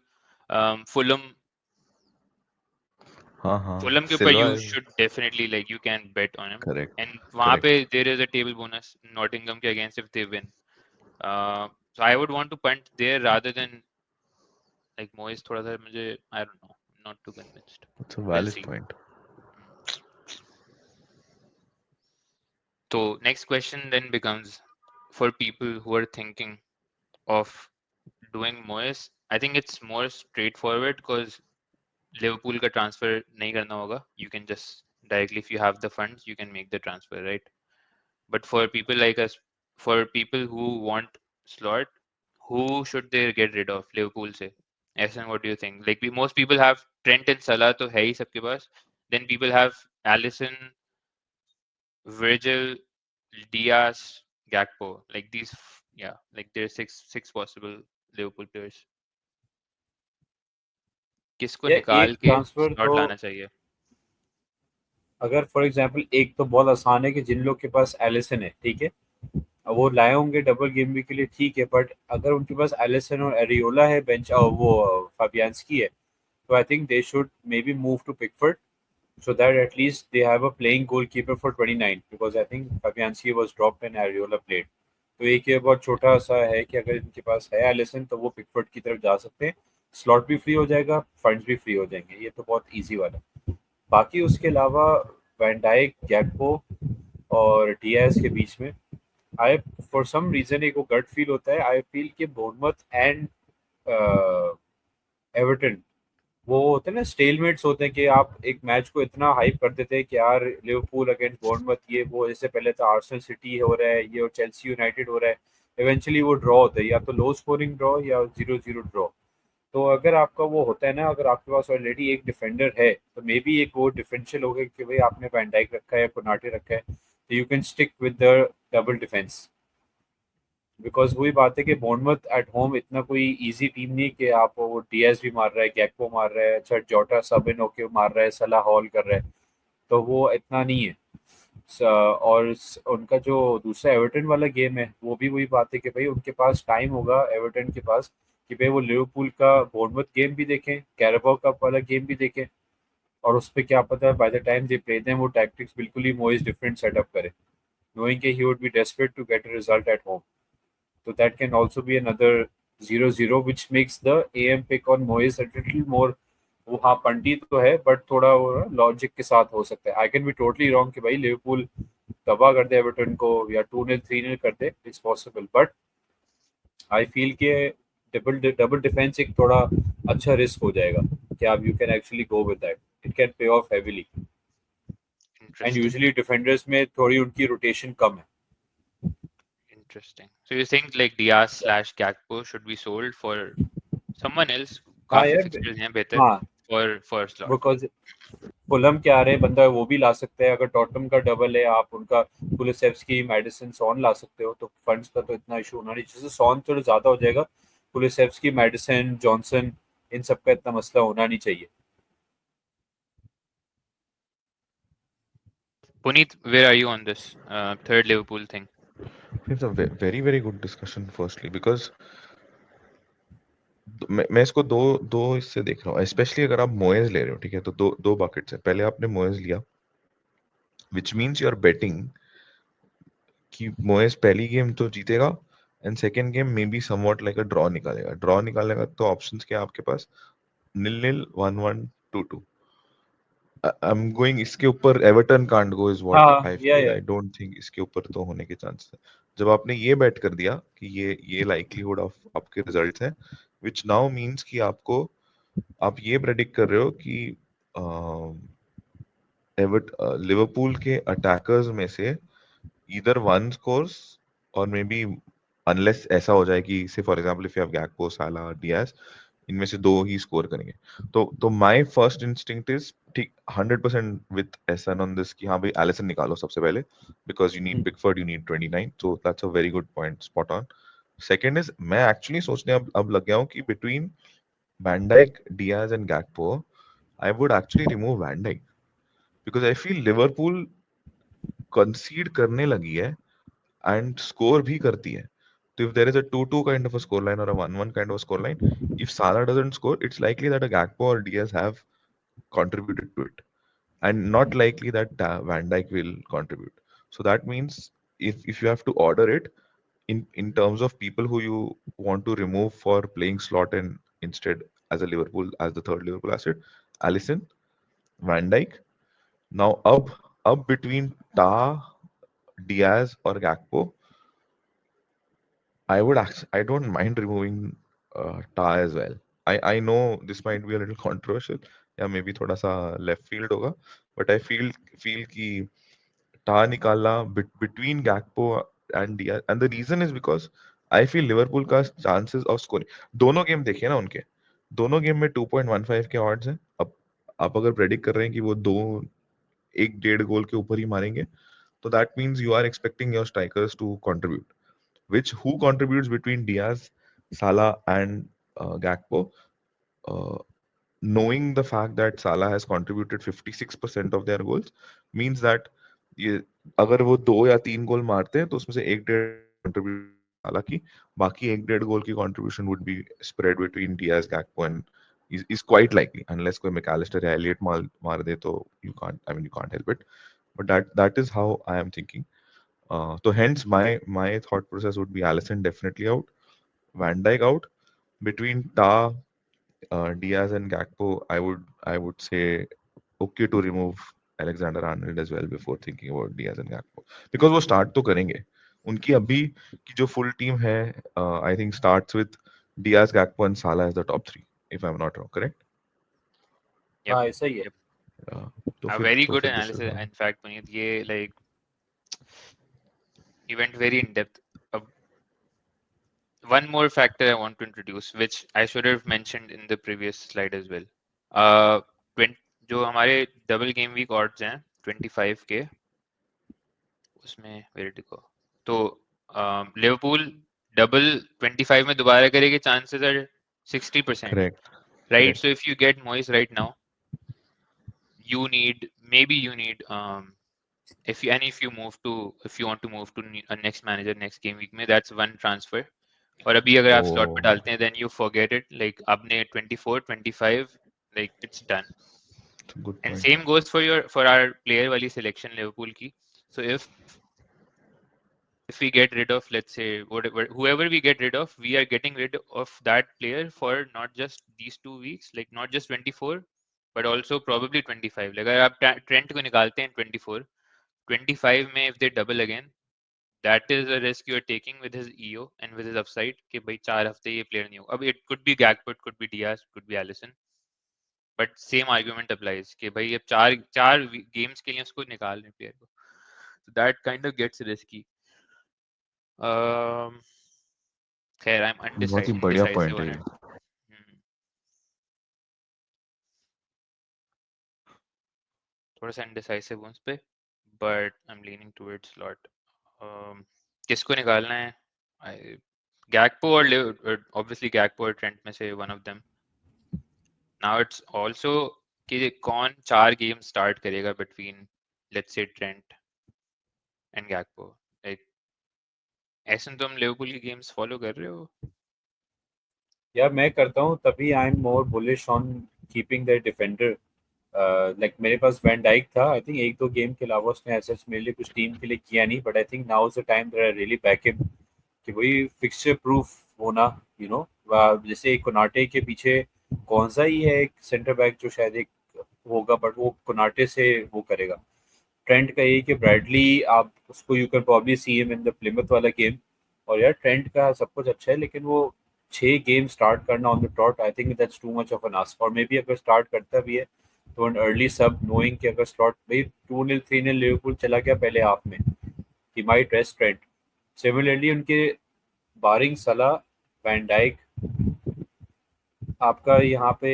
Fulham. हाँ हाँ, Fulham के ऊपर सिल्वा you है। should definitely like you can bet on him. Correct, And वहाँ पे correct. there is a table bonus Nottingham के against if they win. So I would want to punt there rather than like Moyes थोड़ा सा मुझे I don't know, not too convinced. It's a We'll valid see. Point. So next question then becomes for people who are thinking of doing Moyes. I think it's more straightforward because Liverpool का transfer नहीं करना होगा, you can just directly if you have the funds you can make the transfer, right? But for people like us, for people who want slot, who should they get rid of Liverpool से? ऐसा what do you think? Like most people have Trent and Salah तो है ही सबके पास, then people have Alisson, Virgil, Diaz, Gakpo, like these, yeah, like there's six possible Liverpool players. किसको ये निकाल एक के ट्रांसफर स्लॉट तो लाना चाहिए? अगर फॉर एग्जांपल एक तो बहुत आसान है कि जिन लोग के पास एलिसन है, ठीक है, अब वो लाए होंगे डबल गेम वीक के लिए, ठीक है, बट अगर उनके पास एलिसन और एरियोला है बेंच, वो फाबियांस्की है, तो I think they should maybe move to Pickford so that at least they have a playing goalkeeper for 29 because I think Fabianski was dropped and Ariola played. तो एक ये बहुत छोटा सा है कि अगर इनके पास है एलिसन तो वो पिकफोर्ड की तरफ जा सकते हैं, स्लॉट भी फ्री हो जाएगा, फंड्स भी फ्री हो जाएंगे, ये तो बहुत इजी वाला। बाकी उसके अलावा वैन डाइक, गैक्पो और डियाज के बीच में आई फॉर सम रीजन एक वो गट फील होता है, आई फील कि बोर्नमथ एंड एवर्टन वो होते हैं ना, स्टेलमेट्स होते हैं कि आप एक मैच को इतना हाइप कर देते हैं कि यार लिवरपूल अगेंस्ट बोर्नमथ ये वो, इससे पहले तो आर्सेनल सिटी हो रहा है ये और चेल्सी यूनाइटेड हो रहा है, इवेंचुअली वो ड्रॉ होता है, या तो लो स्कोरिंग ड्रॉ या 0-0 ड्रॉ। तो अगर आपका वो होता है ना, अगर आपके पास ऑलरेडी एक डिफेंडर है तो मे बी एक वो डिफरेंशियल होगा कि भाई आपने वैन डाइक रखा है या कोनाटे रखा है, तो you can stick with the double defence. Because वही बात है कि बोर्नमथ एट होम इतना कोई इजी टीम नहीं कि आप वो डीएस भी मार रहा है, गैक्पो मार रहा है, अच्छा जोटा सब इन होके मार रहा है, सलाह हॉल कर रहा है, तो वो इतना नहीं है। और उनका जो दूसरा एवर्टन वाला गेम है वो भी वही बात है कि भाई उनके पास टाइम होगा एवर्टन के पास कि भाई वो लिवरपूल का बोर्नमथ गेम भी देखें, कैराबाओ कप वाला गेम भी देखें, और उस पर क्या पता by the time they play them वो टैक्टिक्स बिल्कुल ही मोइस डिफरेंट सेटअप करे, knowing कि he would be desperate to get a result at home. So that can also be another 0-0 which makes the AM pick on Moyes a little more, वो हाँ पंटी तो है but थोड़ा logic के साथ हो सकता है। I can be totally wrong कि भाई लिवरपूल तबाह कर दे एवर्टन को या 2-0 3-0 कर दे, it's possible, but I feel कि डबल डबल डिफेंस एक थोड़ा अच्छा रिस्क हो जाएगा कि आप you can actually go with that, it can pay off heavily, and Interesting. Usually defenders में थोड़ी उनकी रोटेशन कम है। Interesting. So you think like Diaz slash Gakpo should be sold for someone else? हाँ काफी यार, fixtures हैं बेहतर हाँ, for slot. बिकॉज फुलहम के आ रहे हैं बंदा वो भी ला सकते हैं, अगर टॉटनहम का डबल है आप उनका कुलिसेव्स्की मैडिसन सॉन ला सकते हो, तो फंड्स का तो इतना इशू होना नहीं, जैसे सॉन थोड़ा ज्यादा हो जाएगा, कुलिसेव्स्की मैडिसन जॉनसन इन सब का इतना मसला होना नहीं चाहिए। Puneet, where are you on this third Liverpool thing? It's a very very good discussion firstly because मैं इसको दो दो इससे देख रहा हूँ, स्पेशली अगर आप मोएज ले रहे हो, ठीक है, तो दो दो बकेट्स है। पहले आपने मोएज लिया which means you are betting कि मोएज पहली गेम तो जीतेगा and second game maybe somewhat like a draw निकालेगा। ड्रॉ निकालेगा तो ऑप्शंस क्या है आपके पास? 0-0, 1-1, 2-2। आई एम गोइंग इसके ऊपर, Everton can't go is what हाँ आई फील। या आई डोंट थिंक इसके ऊपर तो होने के चांसेस है। जब आपने ये बेट कर दिया कि ये लाइक्लीहुड ऑफ आपके रिजल्ट्स हैं, विच नाउ मीन्स कि आपको, आप ये प्रेडिक्ट कर रहे हो कि लिवरपूल के अटैकर्स में से ईदर वन स्कोर्स और मे बी अनलेस ऐसा हो जाए कि say for example if you have Gakpo Salah Diaz, इनमें से दो ही स्कोर करेंगे, तो माय फर्स्ट इंस्टिंक्ट इज ठीक 100% विद एसन ऑन दिस कि हाँ भाई एलिसन निकालो सबसे पहले, because you need Pickford, you need 29, so that's a very good point, spot on. Second is मैं एक्चुअली सोचने अब लग गया हूँ कि between Van Dijk, Diaz and Gakpo I would actually remove Van Dijk, because I feel Liverpool concede करने लगी है and score भी करती है. So if there is a 2-2 kind of a score line or a 1-1 kind of a score line, if Salah doesn't score, it's likely that a Gakpo or Diaz have contributed to it, and not likely that Van Dijk will contribute. So that means if you have to order it in terms of people who you want to remove for playing slot and instead as a Liverpool as the third Liverpool asset, Alisson, Van Dijk. Now up between Ta, Diaz or Gakpo, I don't mind removing tar as well. I know this might be a little controversial, या maybe थोड़ा सा left field होगा, but I feel कि tar निकालना between Gakpo and Diaz, and the reason is because I feel Liverpool का chances of scoring, दोनों game देखिए ना उनके, दोनों गेम में 2.15 के odds हैं. अब आप अगर प्रेडिक्ट कर रहे हैं कि वो दो एक डेढ़ गोल के ऊपर ही मारेंगे, तो that means you are expecting your strikers to contribute, which who contributes between Diaz, Salah, and Gakpo. Uh, Knowing the fact that Salah has contributed 56% of their goals means that ये अगर वो दो या तीन गोल मारते हैं तो उसमें से एक डेढ़ गोल की कंट्रीब्यूशन साला की, बाकी एक डेढ़ गोल की contribution would be spread between Diaz, Gakpo and is quite likely unless कोई मैकलिस्टर या एलियट मार दे तो you can't, I mean you can't help it, but that is how I am thinking. So hence my thought process would be Allison definitely out, Van Dijk out. Between Ta, Diaz and Gakpo, I would say okay to remove Alexander Arnold as well before thinking about Diaz and Gakpo, because वो start तो करेंगे. उनकी अभी की जो full team है, I think starts with Diaz, Gakpo and Salah as the top three, if I'm not wrong, correct? Yep, हाँ ऐसा ही है. yep. तो A फिर very तो good फिर this is analysis. how. In fact, Puneet, ये like he went very in depth. Uh, one more factor I want to introduce, which I should have mentioned in the previous slide as well. 20 जो हमारे double game week odds हैं 25 के, उसमें very को तो Liverpool double 25 में दोबारा करेगी, chances are 60%, Correct, right? correct. So if you get Moyes right now, you need if you want to move to a next manager next game week में, that's one transfer. और अभी अगर आप slot पे Oh, डालते हैं, then you forget it, like आपने 24 25, like it's done. it's a good And point. same goes for our player वाली selection लिवरपूल की. So if we get rid of, let's say, whoever we get rid of, we are getting rid of that player for not just these 2 weeks, like not just 24, but also probably 25. Like अगर आप Trent को निकालते हैं 24, 25 में if they double again, that is a risk you are taking with his EO and with his upside कि भाई 4 हफ्ते ये player नहीं होगा. अब it could be Gakpo, it could be Diaz, it could be Alisson, but same argument applies कि भाई अब चार चार games के लिए उसको निकाल रहे player को. So that kind of gets risky. um, खैर I'm बहुत ही बढ़िया indecisive पॉइंट है on ये. it. Hmm. थोड़ा सा indecisive हूँ उस पे, but I'm leaning towards lot. किसको निकालना है? Gakpo or obviously Gakpo or Trent में से one of them. Now it's also कि कौन 4 गेम स्टार्ट करेगा between let's say Trent and Gakpo. Like ऐसे तुम लिवरपूल की गेम्स फॉलो कर रहे हो? यार मैं करता हूँ, तभी I am more bullish on keeping the defender. Like मेरे पास वैन डाइक था, आई थिंक एक दो गेम के अलावा उसने ऐसा मेरे लिए कुछ टीम के लिए किया नहीं, but I think now is the time that I really back him कि वही फिक्सचर प्रूफ होना, यू नो. जैसे कोनाटे के पीछे कौन सा ही है एक सेंटर बैक जो शायद एक होगा, बट वो कोनाटे से वो करेगा. ट्रेंट का यही कि ब्रैडली आप उसको you can probably see him in the Plymouth वाला गेम. और यार ट्रेंट का सब कुछ अच्छा है, लेकिन वो 6 गेम स्टार्ट करना on the dot, I think that's too much of an ask. और मे बी अगर स्टार्ट करता भी है तो एन अर्ली सब, नोइंग कि अगर स्लॉट भाई 2-0 3-0 लिवरपूल चला गया पहले हाफ में, he might rest Trent. Similarly उनके बारिंग सलाह, वैन डाइक, आपका यहाँ पे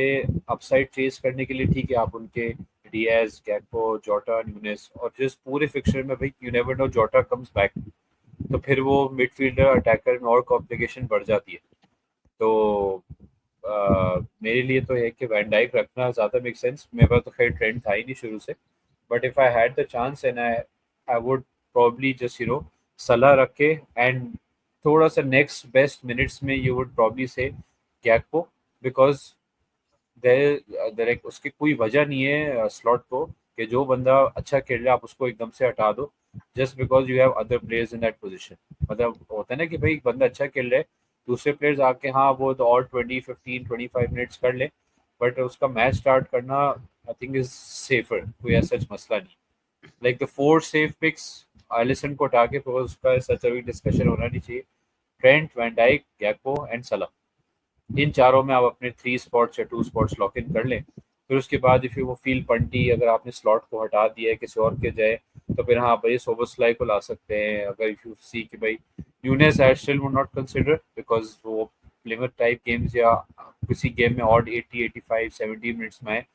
अपसाइड चेस करने के लिए ठीक है, आप उनके डियाज, गैक्पो, जोटा, न्यूनेस, और जिस पूरे फिक्चर में भाई यू नेवर नो जोटा कम्स बैक, तो फिर वो मिडफील्डर अटैकर में और कॉम्प्लिकेशन बढ़ जाती है। तो मेरे लिए तो है कि वैन डाइक रखना ज़्यादा मेक सेंस। मेरे पास तो खैर ट्रेंड था ही नहीं शुरू से, but if I had the chance and I would probably just सलाह रख के, एंड थोड़ा सा नेक्स्ट बेस्ट मिनट्स में यू वुड प्रॉब्ली से गैक्पो, बिकॉज देर उसकी कोई वजह नहीं है स्लॉट को कि जो बंदा अच्छा खेल रहा है आप उसको एकदम से हटा दो just because you have other players in that position. मतलब होता है ना कि भाई एक बंदा अच्छा खेल रहा है, दूसरे प्लेयर्स आके हाँ वो तो और 20, 15, 25 मिनट्स कर ले, बट उसका मैच स्टार्ट करना आई थिंक इज सेफर, कोई ऐसा मसला नहीं। Like the 4 safe picks, Alisson को हटा के, बिकॉज उसका सच अभी डिस्कशन होना नहीं चाहिए। ट्रेंट, वैन डाइक, गैक्पो एंड सलाह, इन चारों में आप अपने 3 स्पॉट्स या 2 स्पॉट्स लॉक इन कर लें। फिर उसके बाद इफ यू वो फील पंटी, अगर आपने स्लॉट को हटा दिया है किसी और के जाए, तो फिर हाँ भाई सोबोस्लाई को ला सकते हैं। अगर इफ यू सी कि भाई newness I still would not consider, because वो प्लेमर टाइप गेम्स या किसी गेम में ऑड 80, 85, 70 मिनट्स में है,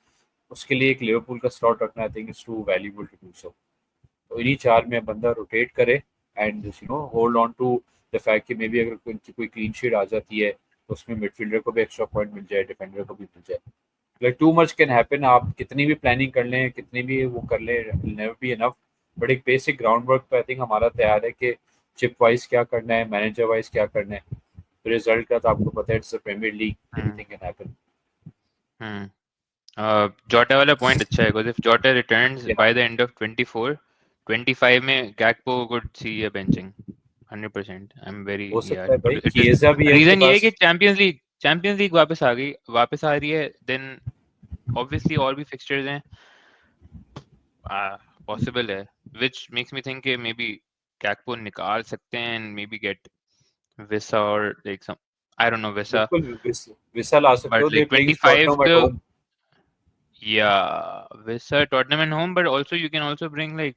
उसके लिए एक लिवरपूल का स्लॉट रखना I think is too valuable to do so. तो इन्हीं 4 में बंदा रोटेट करे and hold on to the fact कि मे बी अगर कोई क्लीन शीट आ जाती है तो उसमें मिडफील्डर को भी एक्स्ट्रा पॉइंट मिल जाए, डिफेंडर को भी मिल जाए। Like too much can happen, आप कितनी भी प्लानिंग कर लें, कितनी भी वो कर लें, नेवर बी एनफ। बट एक बेसिक ग्राउंड वर्क तो आई थिंक हमारा तैयार है कि चिप वाइज क्या करना है, मैनेजर वाइज क्या करना है। रिजल्ट का तो आपको पता है, it's Premier League, anything can happen. Jota वाला पॉइंट अच्छा है, because if Jota returns या by the end of 24, 25 में Gakpo could see a benching 100%. I'm very, हो yeah, सकता है भाई, it just किएजा भी है उनके reason ये है पास। कि चैंपियंस लीग वापस आ रही है, then obviously और भी fixtures हैं, possible है, which makes me think कि maybe Gakpo निकाल सकते हैं and maybe get Visa or like some, I don't know Visa, बिल्कुल विसल आ सकते but हो, they like playing 25 Tottenham at the, home. yeah, Visa Tottenham and home, but also you can also bring like,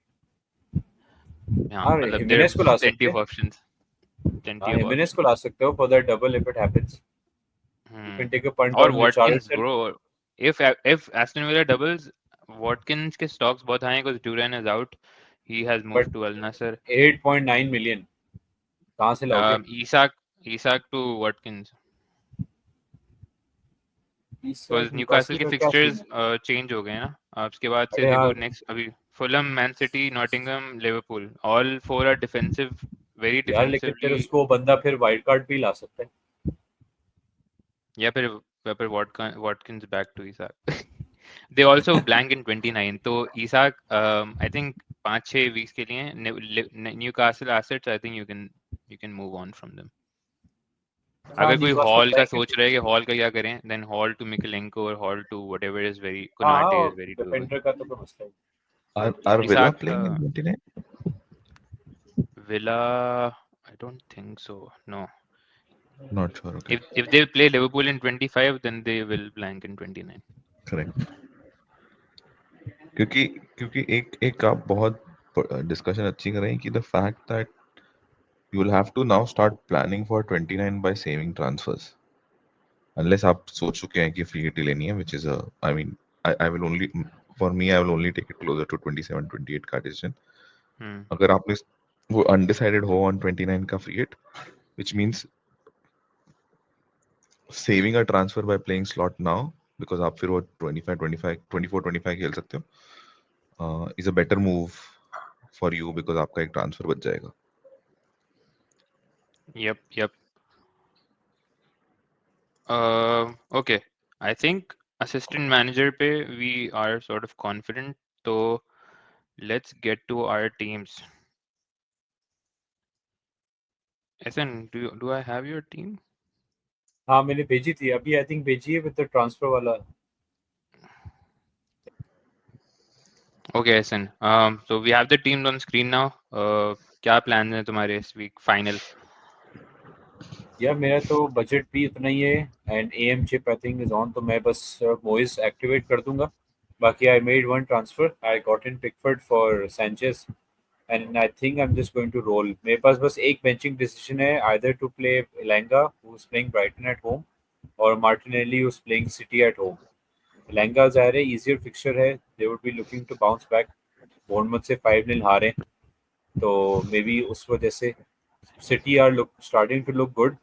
yeah, हाँ, मतलब there are हिमेनेस को ला plenty सकते of हैं। options, plenty हाँ, of हिमेनेस को options. ला सकते हो for that double if it happens. You Hmm. Can take a punt और on Watkins, Richarlison. bro. If Aston Villa doubles, Watkins के stocks बहुत high हैं because Duran is out. He has but moved to Al Nassr. 8.9 million कहाँ से लाओगे? Isak to Watkins. इस Because Newcastle Newcastle के का क्या सीन fixtures है? change हो गए हैं ना, उसके बाद से अरे देखो हाँ next अभी Fulham, Man City, Nottingham, Liverpool, all four are defensive, very यार, लेकिन फिर defensively. उसको बंदा फिर वाइल्ड कार्ड भी ला सकता है। या फिर Watkins back to Isak. They also blank in 29. तो Isak, I think 5-6 weeks के लिए Newcastle assets, I think you can move on from them. हाँ, अगर कोई न्यूकासल हॉल का लाएंगे सोच भी। रहा है कि हॉल का क्या करें, then hall to Mikalenko or hall to whatever is very, हाँ हाँ, Konate और is very doable. डिफेंडर का तो कोई मसला नहीं। Are Villa Isak, playing in 29? Villa, I don't think so. No. Not sure. Okay, If they play Liverpool in 25, then they will blank in 29. correct. क्योंकि क्योंकि एक आप बहुत डिस्कशन अच्छी कर रहे हैं कि the fact that you will have to now start planning for 29 by saving transfers. Unless आप सोच चुके हैं कि फ्री हिट लेनी है, which is a, I mean, I will only, for me, I will only take it closer to 27, 28 का decision. Hmm. अगर आपने वो undecided हो on 29 का free hit, which means saving a transfer by playing slot now, because आप फिर वो 25, 25, 24, 25 खेल सकते हो, is a better move for you because आपका एक transfer बच जाएगा. Yep. Okay. I think assistant manager पे we are sort of confident. So let's get to our teams. Ethan, do I have your team? हाँ, मैंने भेजी थी अभी, आई थिंक भेजी है विद द ट्रांसफर वाला। Okay, Ethan. So we have the teams on screen now. क्या plans हैं तुम्हारे इस week final? यार मेरा तो बजट भी इतना ही है, and AM chip I think is on, तो मैं बस मोइस एक्टिवेट कर दूंगा। बाकी I made one transfer, I got in Pickford for Sanchez, and I think I am just going to roll. मेरे पास बस एक बेंचिंग डिसीजन है, either to play Elanga who is playing Brighton at home और Martinelli who is playing City at home. Elanga ज़ाहिर है easier fixture है, they would be looking to bounce back. Bournemouth से 5-0 हारे, तो मे बी उस वजह से City are look starting to look good.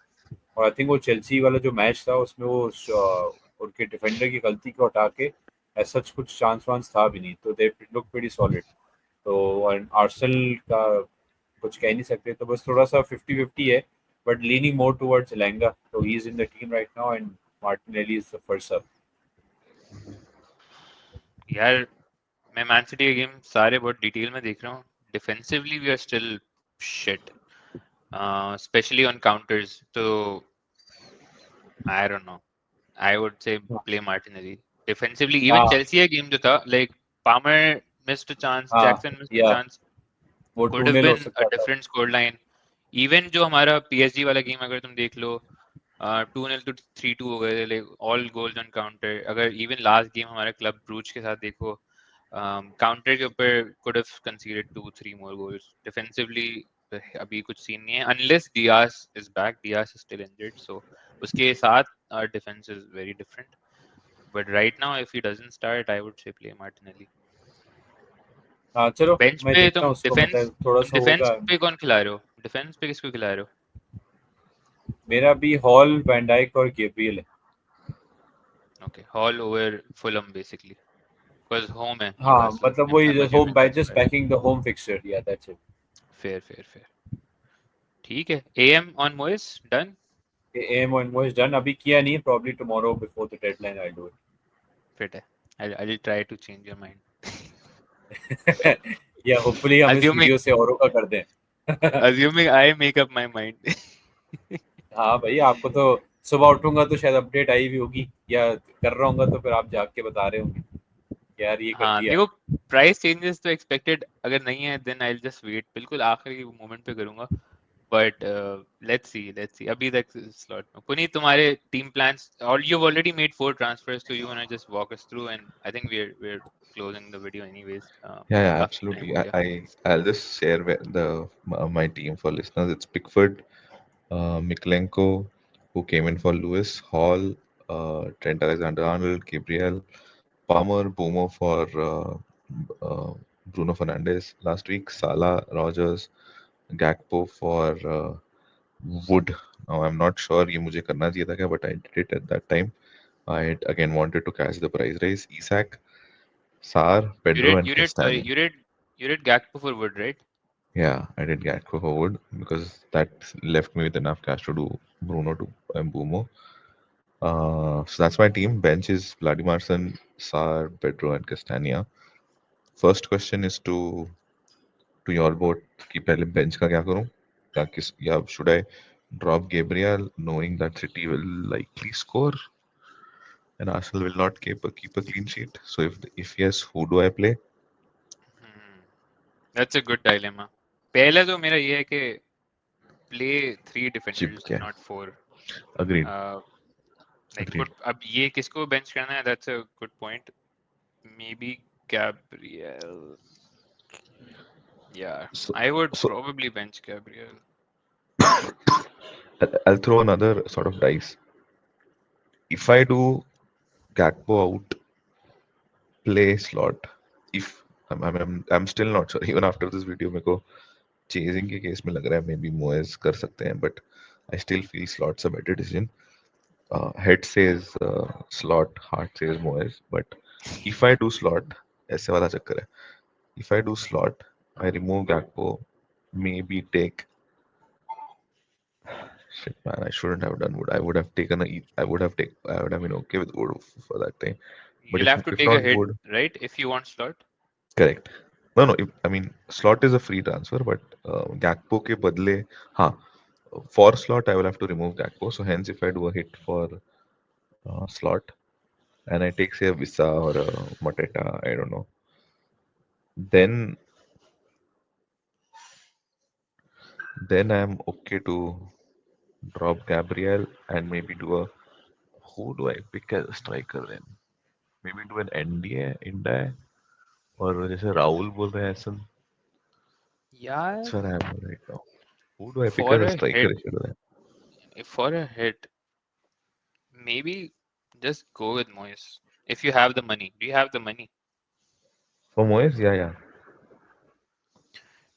और आई थिंक वो चेल्सी वाला जो मैच था उसमें वो उनके डिफेंडर की गलती को हटा के ऐसा कुछ चांस वांस था भी नहीं, तो दे लुक प्रीटी सॉलिड. तो आर्सेनल का कुछ कह नहीं सकते, तो बस थोड़ा सा 50-50 है, बट लीनिंग मोर टुवर्ड्स लैंगा. तो he is in the team right now and Martinelli is the first सब. यार मैं मैन सिटी के गेम सारे बहुत डिटेल में देख रहा हूँ. Defensively we are still shit, specially on counters. तो I don't know, I would say play Martinelli. Defensively even हाँ चेल्सी का गेम जो था, like Palmer missed a chance, हाँ जैक्सन मिस्ड अ या चांस, वो could टू have नेल हो been a सकता था. different score line. इवन जो हमारा पीएसजी वाला गेम अगर तुम देख लो, 2-0 to 3-2 हो गए थे, like all goals on counter. अगर इवन लास्ट गेम हमारे क्लब ब्रूज के साथ देखो, काउंटर के ऊपर could have conceded 2-3 more goals. Defensively अभी कुछ सीन नहीं है unless Dias is back. Dias is still injured, so उसके साथ defence is very different. But right now if he doesn't start I would say play Martinelli. हाँ चलो bench मैं पे देखता तुम हूँ उसको, डिफेंस मतलब थोड़ा तुम सा डिफेंस होगा. पे कौन खिला रहे हो? डिफेंस पे किसको खिला रहे हो? मेरा भी हॉल, वैन डाइक और गेब्रियल है. Okay, Hall over Fulham basically. Because home है हाँ Newcastle. मतलब इतना वही मुझे होम भी बाय नहीं just surprise. Backing the home fixture, या that's it. Fair, fair, fair. ठीक है. AM on Moyes done. AM one was done, अभी किया नहीं, probably tomorrow before the deadline I do Fit है. I'll try to change your mind. It. या hopefully हम इस Assuming वीडियो से औरों का कर दें. assuming I make up my mind. हाँ भाई, आपको तो सुबह उठूंगा तो शायद अपडेट आई भी होगी, या कर रहा हूँ तो फिर आप जाग के बता रहे होंगे कि यार ये कर हाँ दिया. देखो, प्राइस चेंजेस तो एक्सपेक्टेड अगर नहीं है देन आई जस्ट वेट. बिल्कुल आखिरी मोमेंट पे करूंगा. बट लेट्स सी अभी तक स्लॉट में. पुनीत, तुम्हारे टीम प्लान्स, और you've already made 4 transfers, so you wanna just walk us through, and I think we're closing the video anyways. Yeah, काफी टाइम absolutely. हो गया. I'll just share my team for listeners. It's Pickford, Miklenko, who came in for Lewis, Hall, Trent Alexander-Arnold, Gabriel, Palmer, Boomer for uh, Bruno Fernandes last week, Salah, Rogers, Gakpo for Wood. Now I'm not sure ये मुझे करना चाहिए था क्या, but I did it at that time. I again wanted to catch the price rise. Isak, Sar, You Pedro, did and you did sorry Castagna. you did Gakpo for Wood, right? Yeah, I did Gakpo for Wood because that left me with enough cash to do Bruno to Mbumo. So that's my team. Bench is Vladimarson, Sar, Pedro, and Castagna. First question is to your boat कि पहले bench का क्या करूं, या should I drop Gabriel knowing that City will likely score and Arsenal will not keep a clean sheet. So if yes, who do I play? Hmm. That's a good dilemma. पहले तो मेरा ये है कि play 3 defenders, चिपके. not 4. Agreed. Uh, like Agreed. अब ये किसको bench करना है? That's a good point. Maybe Gabriel. Yeah, So I would so probably bench Gabriel. I'll throw another sort of dice. If I do Gakpo out, play slot. If I'm still not sure. Even after this video, मेरे को chasing के case में लग रहा है maybe Moyes कर सकते हैं, but I still feel slot's a better decision. Head says slot, heart says Moyes, but if I do slot, ऐसे वाला चक्कर है. If I do slot, I remove Gakpo, maybe take. Shit, man, I shouldn't have done Wood. I would have taken I would have been okay with Wood for that time. But You'll have to if take a not hit, Wood, right? If you want slot. correct. No, if, I mean slot is a free transfer, but Gakpo के बदले, हाँ, for slot I will have to remove Gakpo. So hence, if I do a hit for slot and I take say a Visa or a Mateta, I don't know, then I'm okay to drop Gabriel and maybe do a, who do I pick as a striker then? Maybe do an NDA, India, और जैसे राहुल बोल रहे हैं ऐसा. यार That's where I am right now. Who do I pick for as a a striker? hit, for a hit, maybe just go with Moyes if you have the money. Do you have the money? For Moyes, yeah, yeah.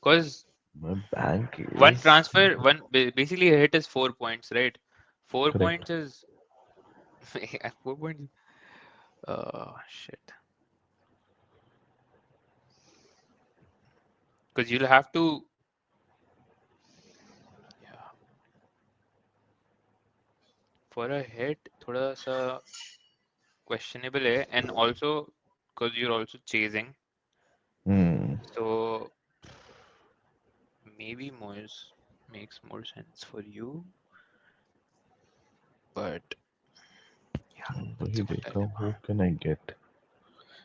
Because My bank one is transfer, basically a hit is 4 points, right? Four correct. points is 4 points. Oh shit. Because you'll have to, yeah, for a hit, थोड़ा सा questionable है, and also because you're also chasing, Hmm. so maybe Moyes makes more sense for you, but yeah, it's वही a देख रहा हूँ, dilemma. who can I get?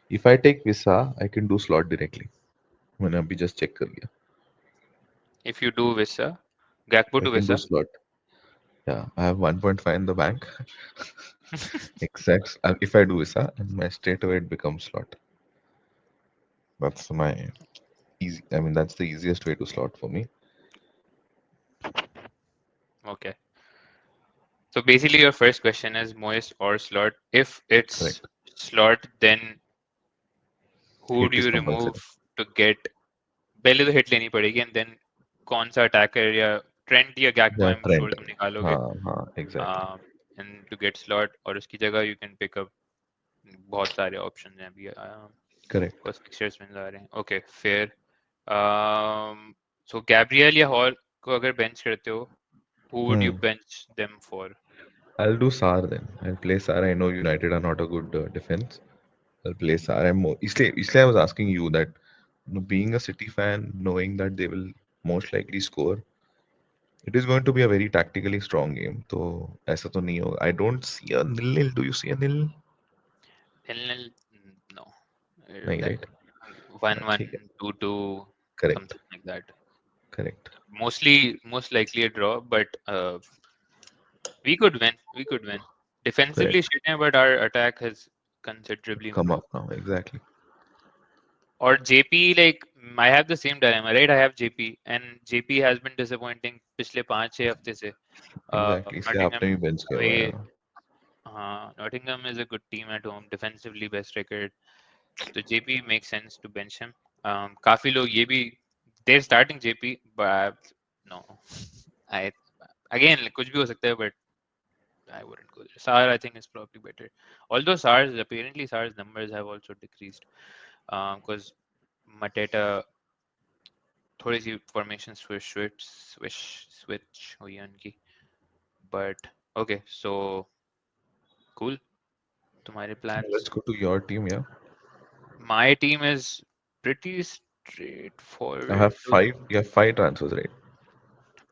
If I take Visa, I can do slot directly. मैंने अभी just check कर लिया. If you do Visa, Gakpo I to can do Visa, slot. Yeah, I have 1.5 in the bank. Exact. If I do Visa, and my straight away it becomes slot. That's my easy. I mean, that's the easiest way to slot for me. okay. So basically, your first question is Moyes or Slot. If it's Correct. Slot, then who Hit do is you remove compulsory. to get? पहले तो hit लेनी पड़ेगी, and then कौन सा attacker या Trent या Gakpo, Yeah, I'm sure Trent. तुम निकालोगे. हाँ, exactly. And to get Slot, और उसकी जगह you can pick up बहुत सारे options हैं अभी. Correct. First fixtures मिल जा रहे हैं. Okay, fair. So Gabriel या Hall को अगर bench करते हो, who would you Hmm. bench them for? I'll do Sar then. I'll play Sar. I know United are not a good defense. I'll play Sar. इसलिए I was asking you that, being a City fan, knowing that they will most likely score, it is going to be a very tactically strong game. तो ऐसा तो नहीं होगा. I don't see a nil-nil. Do you see a nil? Nil-nil, no. नहीं, That right? हाँ, 1-1, ठीक है. 2-2, Correct. something like that. Correct. Most likely a draw, but we could win. We could win. Defensively Correct. shit hai, but our attack has considerably Come improved. up now. Exactly. Or JP, like I have the same dilemma, right? I have JP, and JP has been disappointing पिछले 5-6 हफ्ते से. Exactly. इसलिए Nottingham आपने भी bench किया हुआ है. away, Nottingham is a good team at home, defensively best record. So JP makes sense to bench him. काफी लोग ये भी they're starting JP, but no, I again कुछ भी हो सकता है, but I wouldn't go there. Sar I think is probably better. Although Sar's numbers have also decreased because Mateta थोड़ी सी formation switch हुई है उनकी. But okay, so cool. तुम्हारे Let's plans? go to your team. Yeah. My team is pretty I straightforward. have five. You have five transfers, right?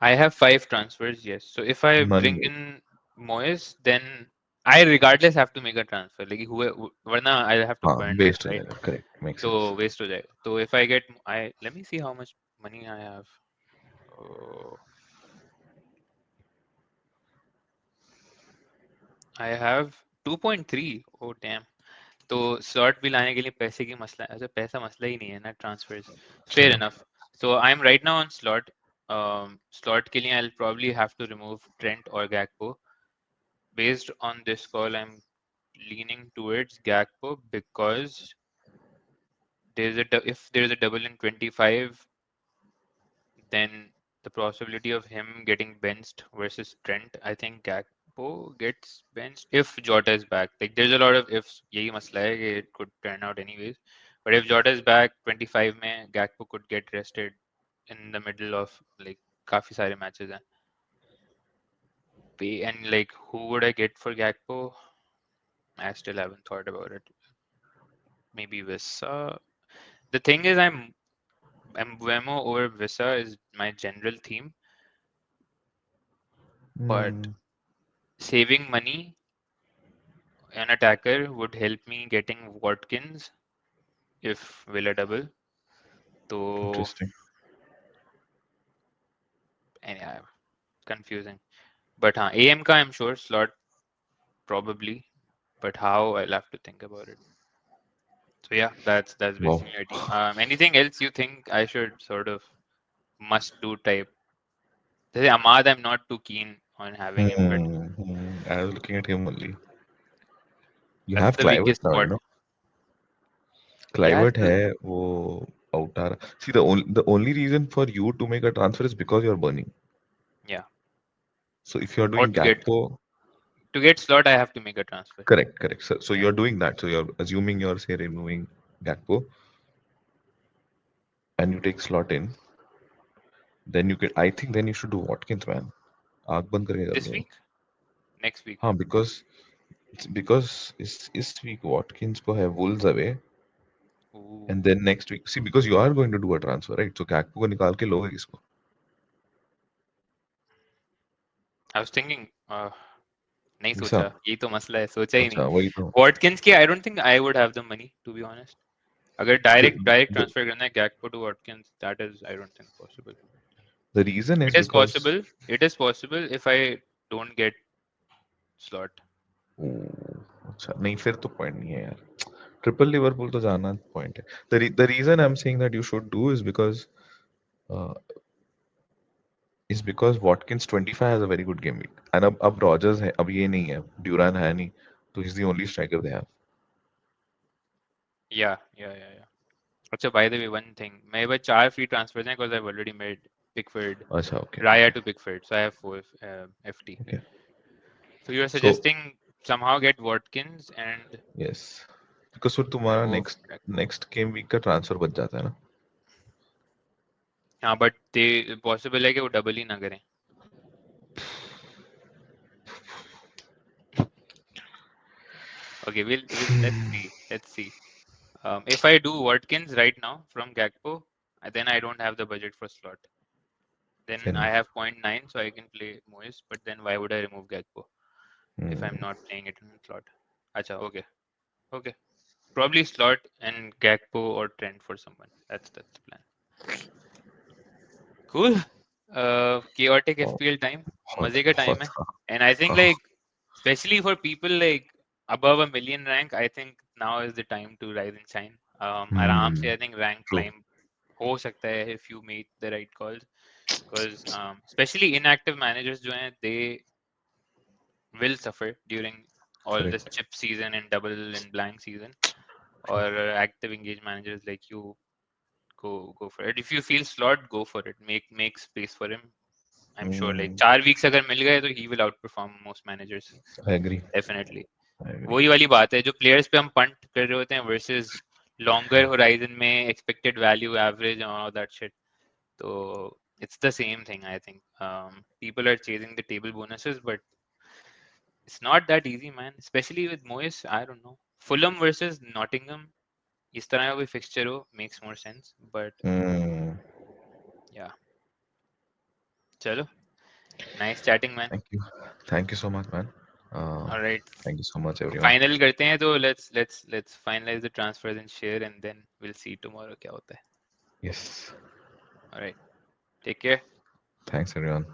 I have 5 transfers, yes. So if I Money bring in Moyes, then I regardless have to make a transfer. Like वरना I'll have to हाँ, burn it, waste हो right? जाएगा. Correct. Makes sense. So waste हो जाएगा. So if I get I let me see how much money I have. Oh, I have 2.3. Oh damn. तो slot भी लाने के लिए पैसे की मसला है. अच्छा पैसा मसला ही नहीं है ना transfers. Fair चलो. enough. So I'm right now on slot. Slot के लिए I'll probably have to remove Trent or Gakpo. Based on this call, I'm leaning towards Gakpo because if there's a double in 25, then the possibility of him getting benched versus Trent, I think Gakpo gets benched if Jota is back. Like there's a lot of ifs. यही मसला है कि it could turn out anyways. But if Jota is back 25 में, Gakpo could get rested in the middle of like काफी सारे matches हैं. And like who would I get for Gakpo? I still haven't thought about it. Maybe Visa. The thing is, I'm Vemo over Visa is my general theme, but Hmm. saving money an attacker would help me getting Watkins if Villa double. So, Interesting. and yeah, confusing. But AM ka I'm sure slot probably, but how I'll have to think about it. So yeah, that's Wow. basically my team. Anything else you think I should sort of? must do type. Jैसे Ahmad, I'm not too keen on having him, but I was looking at him only. You that's have the Clivert weakest now, you spot. know. Yeah, Clivert है वो out आ रहा. See, the only reason for you to make a transfer is because you're burning. yeah. So if you're Or doing Gakpo, to get slot, I have to make a transfer. correct. So Yeah. you're doing that. So you're assuming you're say removing Gakpo and you take slot in, then you can. I think then you should do Watkins, man. आग बंद करके कर This दो. week, next week. हाँ, because इस week Watkins को है Wolves away Ooh. and then next week. See, because you are going to do a transfer, right? So Gakpo को निकाल के लोगे किसको? I was thinking, नहीं ऐसा. सोचा, यही तो मसला है, सोचा ही नहीं. अच्छा वही तो. Watkins की, I don't think I would have the money, to be honest. अगर The, direct the transfer करना है Gakpo to Watkins, that is, I don't think possible. the reason It is is because possible. It is possible if I don't get slot. ओह, अच्छा नहीं फिर तो point नहीं है यार. ट्रिपल लिवरपूल तो जाना पॉइंट है. The reason I'm saying that you should do uh, is because Watkins 25 has a very good game week. And अब Rogers है, अब ये नहीं है, Duran है नहीं, तो he's the only striker they have. Yeah. अच्छा, by the way, one thing. मेरे पास 4 free transfers हैं because I've already made Pickford, अच्छा Raya okay. to Pickford, so I have 4 FT. Okay. So you're So suggesting somehow get Watkins and yes. Because फिर तुम्हारा remove next Gakpo. next game week का transfer बच जाता है ना. हाँ, but they possible है कि वो double ही ना करें. Okay, we'll let's see. If I do Watkins right now from Gakpo, then I don't have the budget for slot. Then Fair I enough. have 0.9, so I can play Moyes. But then why would I remove Gakpo if I'm Hmm. not playing it in slot? Acha, okay. Probably slot and Gakpo or Trent for someone. That's the plan. Cool. Chaotic बहुत FPL time. बहुत मजे का time बहुत है. And I think like especially for people like above a million rank, I think now is the time to rise and shine. आराम से I think rank true. climb हो सकता है if you make the right calls. Because especially inactive managers जो हैं, they will suffer during all this Correct. chip season and double and blank season. Or active engaged managers like you, go for it. If you feel slot, go for it. Make space for him. I'm sure like 4 weeks अगर मिल गए तो he will outperform most managers I agree. definitely. I agree. वही वाली बात है जो players पे हम punt कर रहे होते हैं versus longer horizon में expected value average and all that shit. So it's the same thing I think. People are chasing the table bonuses, but it's not that easy, man. Especially with Moyes, I don't know. Fulham versus Nottingham, इस तरह का कोई fixture हो makes more sense. But Hmm. yeah, चलो. Nice chatting, man. Thank you so much, man. All right. Thank you so much, everyone. Final करते हैं तो let's finalize the transfers and share and then we'll see tomorrow क्या होता है. Yes. All right. Take care. Thanks, everyone.